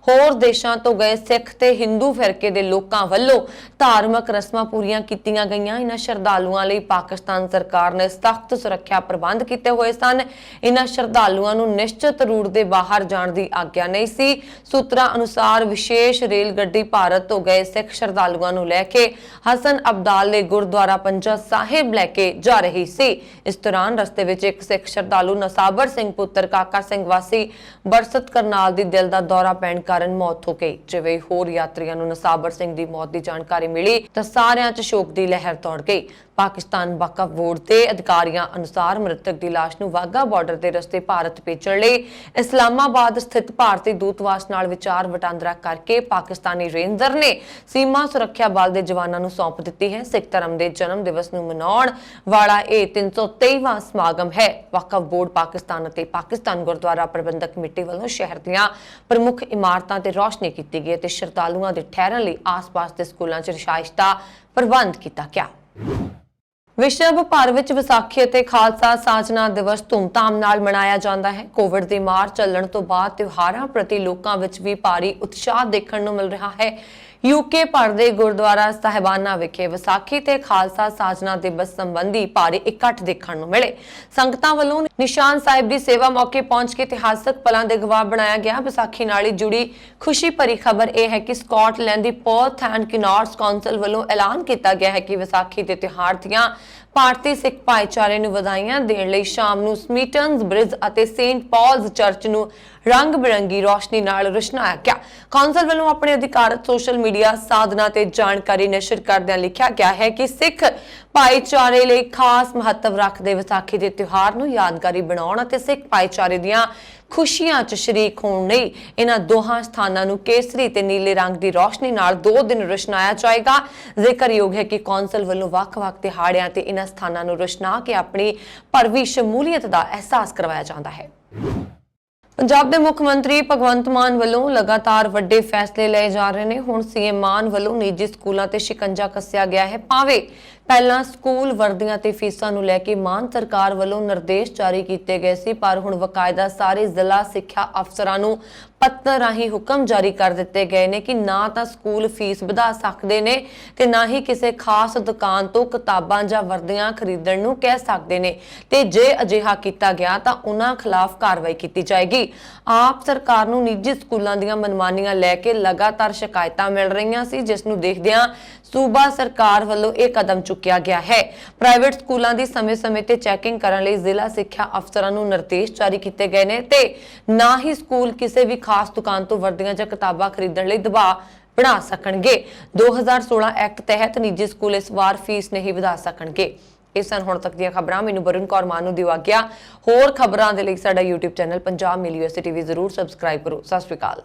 ਹੋਰ ਦੇਸ਼ਾਂ ਤੋਂ ਗਏ ਸਿੱਖ ਤੇ ਹਿੰਦੂ ਫਿਰਕੇ ਦੇ ਲੋਕਾਂ ਵੱਲੋਂ ਧਾਰਮਿਕ ਰਸਮਾਂ ਪੂਰੀਆਂ ਕੀਤੀਆਂ ਗਈਆਂ। ਇਹਨਾਂ ਸ਼ਰਧਾਲੂਆਂ ਲਈ ਪਾਕਿਸਤਾਨ ਸਰਕਾਰ ਨੇ ਸਖਤ ਸੁਰੱਖਿਆ ਪ੍ਰਬੰਧ ਕੀਤੇ ਹੋਏ ਸਨ। ਇਹਨਾਂ ਸ਼ਰਧਾਲੂਆਂ ਨੂੰ ਨਿਸ਼ਚਿਤ ਰੂਟ ਦੇ ਬਾਹਰ ਜਾਣ ਦੀ ਆਗਿਆ ਨਹੀਂ ਸੀ। ਸੂਤਰਾਂ ਅਨੁਸਾਰ ਵਿਸ਼ੇਸ਼ ਰੇਲ ਗੱਡੀ ਭਾਰਤ ਤੋਂ ਗਏ ਸਿੱਖ ਸ਼ਰਧਾਲੂਆਂ ਨੂੰ ਲੈ ਕੇ ਹਸਨ ਅਬਦਾਲ ਦੇ ਗੁਰਦੁਆਰਾ ਪੰਜਾ ਸਾਹਿਬ ਲੈ ਕੇ ਜਾ ਰਹੀ ਸੀ। ਇਸ ਦੌਰਾਨ ਰਸਤੇ ਵਿੱਚ ਇੱਕ ਸਿੱਖ ਸ਼ਰਧਾਲੂ ਨਸਾਬਰ ਸਿੰਘ ਪੁੱਤਰ ਕਾਕਾ ਸਿੰਘ ਵਾਸੀ ਬਰਸਤ ਕਰਨਾਲ ਦੀ ਦਿਲ ਦਾ ਦੌਰਾ ਪੈਣ ਕਾਰਨ ਮੌਤ ਹੋ ਗਈ। ਜਿਵੇਂ ਹੋਰ ਯਾਤਰੀਆਂ ਨੂੰ ਨਸਾਬਰ ਸਿੰਘ ਦੀ ਮੌਤ ਦੀ ਜਾਣਕਾਰੀ ਮਿਲੀ ਤਾਂ ਸਾਰਿਆਂ 'ਚ ਸ਼ੋਕ ਦੀ ਲਹਿਰ ਦੌੜ ਗਈ। ਪਾਕਿਸਤਾਨ ਵਕਫ ਬੋਰਡ ਦੇ ਅਧਿਕਾਰੀਆਂ ਅਨੁਸਾਰ ਮ੍ਰਿਤਕ ਦੀ ਲਾਸ਼ ਨੂੰ ਵਾਘਾ ਬਾਰਡਰ ਦੇ ਰਸਤੇ ਭਾਰਤ ਭੇਜਣ ਲਈ ਇਸਲਾਮਾਬਾਦ ਸਥਿਤ ਭਾਰਤੀ ਦੂਤਵਾਸ ਨਾਲ ਵਿਚਾਰ ਵਟਾਂਦਰਾ ਕਰਕੇ ਪਾਕਿਸਤਾਨੀ ਰੇਂਜਰ ਨੇ ਸੀਮਾ ਸੁਰੱਖਿਆ ਬਲ ਦੇ ਜਵਾਨਾਂ ਨੂੰ ਸੌਂਪ ਦਿੱਤੀ ਹੈ। ਸਿੱਖ ਧਰਮ ਦੇ ਜਨਮ ਦਿਵਸ ਨੂੰ ਮਨਾਉਣ ਵਾਲਾ ਇਹ 323ਵਾਂ ਸਮਾਗਮ ਹੈ। ਵਕਫ ਬੋਰਡ ਪਾਕਿਸਤਾਨ ਅਤੇ ਪਾਕਿਸਤਾਨ ਗੁਰਦੁਆਰਾ ਪ੍ਰਬੰਧਕ ਕਮੇਟੀ ਵੱਲੋਂ ਸ਼ਹਿਰ ਦੀਆਂ ਪ੍ਰਮੁੱਖ ਇਮਾਰਤਾਂ ਤੇ ਰੌਸ਼ਨੀ ਕੀਤੀ ਗਈ ਤੇ ਸ਼ਰਧਾਲੂਆਂ ਦੇ ਠਹਿਰਨ ਲਈ ਆਸ-ਪਾਸ ਦੇ ਸਕੂਲਾਂ 'ਚ ਰਿਹਾਇਸ਼ ਦਾ ਪ੍ਰਬੰਧ ਕੀਤਾ ਗਿਆ। ਵਿਸ਼ਵ ਭਰ ਵਿੱਚ ਵਿਸਾਖੀ ਅਤੇ ਖਾਲਸਾ ਸਾਜਨਾ ਦਿਵਸ ਧੂਮਧਾਮ ਨਾਲ ਮਨਾਇਆ ਜਾਂਦਾ ਹੈ। ਕੋਵਿਡ ਦੀ ਮਾਰ ਚੱਲਣ ਤੋਂ ਬਾਅਦ ਤਿਉਹਾਰਾਂ ਪ੍ਰਤੀ ਲੋਕਾਂ ਵਿੱਚ ਵੀ ਭਾਰੀ ਉਤਸ਼ਾਹ ਦੇਖਣ ਨੂੰ ਮਿਲ ਰਿਹਾ ਹੈ। ਯੂਕੇ ਭਰ ਦੇ ਗੁਰਦੁਆਰਾ ਸਾਹਿਬਾਨਾਂ ਵਿਖੇ ਵਿਸਾਖੀ ਤੇ ਖਾਲਸਾ ਸਾਜਨਾ ਦਿਵਸ ਸੰਬੰਧੀ ਭਾਰੀ ਇਕੱਠ ਦੇਖਣ ਨੂੰ ਮਿਲੇ। ਸੰਗਤਾਂ ਵੱਲੋਂ ਨਿਸ਼ਾਨ ਸਾਹਿਬ ਦੀ ਸੇਵਾ ਮੌਕੇ ਪਹੁੰਚ ਕੇ ਇਤਿਹਾਸਕ ਪਲਾਂ ਦੇ ਗਵਾਹ ਬਣਾਇਆ ਗਿਆ। ਵਿਸਾਖੀ ਨਾਲ ਹੀ ਜੁੜੀ ਖੁਸ਼ੀ ਭਰੀ ਖਬਰ ਇਹ ਹੈ ਕਿ Scotland the Perth and ਕਿਨਾਰਸ council ਵੱਲੋਂ ਐਲਾਨ ਕੀਤਾ ਗਿਆ ਹੈ ਕਿ ਵਿਸਾਖੀ ਦੇ ਤਿਉਹਾਰ ਦੀਆਂ ਭਾਰਤੀ ਸਿੱਖ ਭਾਈਚਾਰੇ ਨੂੰ ਵਧਾਈਆਂ ਦੇਣ ਲਈ ਸ਼ਾਮ ਨੂੰ ਸਮੀਟਨਸ ਬ੍ਰਿਜ ਅਤੇ ਸੇਂਟ ਪੌਲਸ ਚਰਚ ਨੂੰ ਰੰਗ ਬਿਰੰਗੀ ਰੋਸ਼ਨੀ ਨਾਲ ਰੋਸ਼ਨਾਇਆ ਗਿਆ। ਕੌਂਸਲ ਵੱਲੋਂ ਆਪਣੇ ਅਧਿਕਾਰਤ ਸੋਸ਼ਲ ਮੀਡੀਆ ਸਾਧਨਾਂ ਤੇ ਜਾਣਕਾਰੀ ਨਸ਼ਰ ਕਰਦਿਆਂ ਲਿਖਿਆ ਗਿਆ ਹੈ ਕਿ ਸਿੱਖ ਭਾਈਚਾਰੇ ਲਈ ਖਾਸ ਮਹੱਤਵ ਰੱਖਦੇ ਵਿਸਾਖੀ ਦੇ ਤਿਉਹਾਰ ਨੂੰ ਯਾਦਗਾਰੀ ਬਣਾਉਣ ਅਤੇ ਸਿੱਖ ਭਾਈਚਾਰੇ ਦੀਆਂ ਖੁਸ਼ੀਆਂ 'ਚ ਸ਼ਰੀਕ ਹੋਣ ਲਈ ਇਹਨਾਂ ਦੋਹਾਂ ਸਥਾਨਾਂ ਨੂੰ ਕੇਸਰੀ ਤੇ ਨੀਲੇ ਰੰਗ ਦੀ ਰੋਸ਼ਨੀ ਨਾਲ 2 ਦਿਨ ਰੋਸ਼ਨਾਇਆ ਜਾਏਗਾ। ਜ਼ਿਕਰਯੋਗ ਹੈ ਕਿ ਕੌਂਸਲ ਵੱਲੋਂ ਵੱਖ-ਵੱਖ ਦਿਹਾੜਿਆਂ ਤੇ ਇਹਨਾਂ ਸਥਾਨਾਂ ਨੂੰ ਰੋਸ਼ਨਾ ਕੇ ਆਪਣੀ ਭਰਵੀਂ ਸ਼ਮੂਲੀਅਤ ਦਾ ਅਹਿਸਾਸ ਕਰਵਾਇਆ ਜਾਂਦਾ ਹੈ। ਪੰਜਾਬ ਦੇ ਮੁੱਖ ਮੰਤਰੀ ਭਗਵੰਤ ਮਾਨ ਵੱਲੋਂ ਲਗਾਤਾਰ ਵੱਡੇ ਫੈਸਲੇ ਲਏ ਜਾ ਰਹੇ ਨੇ। ਹੁਣ ਸੀਐਮ ਮਾਨ ਵੱਲੋਂ ਨਿੱਜੀ ਸਕੂਲਾਂ ਤੇ ਸ਼ਿਕੰਜਾ ਕੱਸਿਆ ਗਿਆ ਹੈ। ਭਾਵੇਂ ਪਹਿਲਾਂ ਸਕੂਲ ਵਰਦੀਆਂ ਤੇ ਫੀਸਾਂ ਨੂੰ ਲੈ ਕੇ ਮਾਨ ਸਰਕਾਰ ਵੱਲੋਂ ਨਿਰਦੇਸ਼ ਜਾਰੀ ਕੀਤੇ ਗਏ ਸੀ, ਪਰ ਹੁਣ ਵਕਾਇਦਾ ਸਾਰੇ ਜ਼ਿਲ੍ਹਾ ਸਿੱਖਿਆ ਅਫਸਰਾਂ ਨੂੰ ਪੱਤਰ ਰਾਹੀਂ ਹੁਕਮ ਜਾਰੀ ਕਰ ਦਿੱਤੇ ਗਏ ਨੇ ਕਿ ਨਾ ਤਾਂ ਸਕੂਲ ਫੀਸ ਵਧਾ ਸਕਦੇ ਨੇ ਤੇ ਨਾ ਹੀ ਕਿਸੇ ਖਾਸ ਦੁਕਾਨ ਤੋਂ ਕਿਤਾਬਾਂ ਜਾਂ ਵਰਦੀਆਂ ਖਰੀਦਣ ਨੂੰ ਕਹਿ ਸਕਦੇ ਨੇ ਤੇ ਜੇ ਅਜਿਹਾ ਕੀਤਾ ਗਿਆ ਤਾਂ ਉਹਨਾਂ ਖਿਲਾਫ ਕਾਰਵਾਈ ਕੀਤੀ ਜਾਏਗੀ। ਆਪ ਸਰਕਾਰ ਨੂੰ ਨਿੱਜੀ ਸਕੂਲਾਂ ਦੀਆਂ ਮਨਮਾਨੀਆਂ ਲੈ ਕੇ ਲਗਾਤਾਰ ਸ਼ਿਕਾਇਤਾਂ ਮਿਲ ਰਹੀਆਂ ਸੀ, ਜਿਸ ਨੂੰ ਦੇਖਦਿਆਂ ਸੂਬਾ ਸਰਕਾਰ ਵੱਲੋਂ ਇਹ ਕਦਮ ਚੁੱਕਿਆ ਗਿਆ ਹੈ। ਪ੍ਰਾਈਵੇਟ ਸਕੂਲਾਂ ਦੀ ਸਮੇਂ-ਸਮੇਂ ਤੇ ਚੈਕਿੰਗ ਕਰਨ ਲਈ ਜ਼ਿਲ੍ਹਾ ਸਿੱਖਿਆ ਅਫਸਰਾਂ ਨੂੰ ਨਿਰਦੇਸ਼ ਜਾਰੀ ਕੀਤੇ ਗਏ ਨੇ ਤੇ ਨਾ ਹੀ ਸਕੂਲ ਕਿਸੇ ਵੀ ਖਾਸ ਦੁਕਾਨ ਤੋਂ ਵਰਦੀਆਂ ਜਾਂ ਕਿਤਾਬਾਂ ਖਰੀਦਣ ਲਈ ਦਬਾਅ ਬਣਾ ਸਕਣਗੇ। 2016 ਐਕਟ ਤਹਿਤ ਨਿੱਜੀ ਸਕੂਲ ਇਸ ਵਾਰ ਫੀਸ ਨਹੀਂ ਵਧਾ ਸਕਣਗੇ। ਇਸ ਸਨ ਹੁਣ ਤੱਕ ਦੀਆਂ ਖਬਰਾਂ। ਮੈਨੂੰ ਵਰੁਣ ਕੌਰ ਮਾਨ ਨੂੰ ਦਿਓ ਆਗਿਆ। ਹੋਰ ਖਬਰਾਂ ਦੇ ਲਈ ਸਾਡਾ YouTube ਚੈਨਲ ਪੰਜਾਬ ਮੇਲ USA TV ਜ਼ਰੂਰ ਸਬਸਕ੍ਰਾਈਬ ਕਰੋ। ਸਤਿ ਸ਼੍ਰੀ ਅਕਾਲ।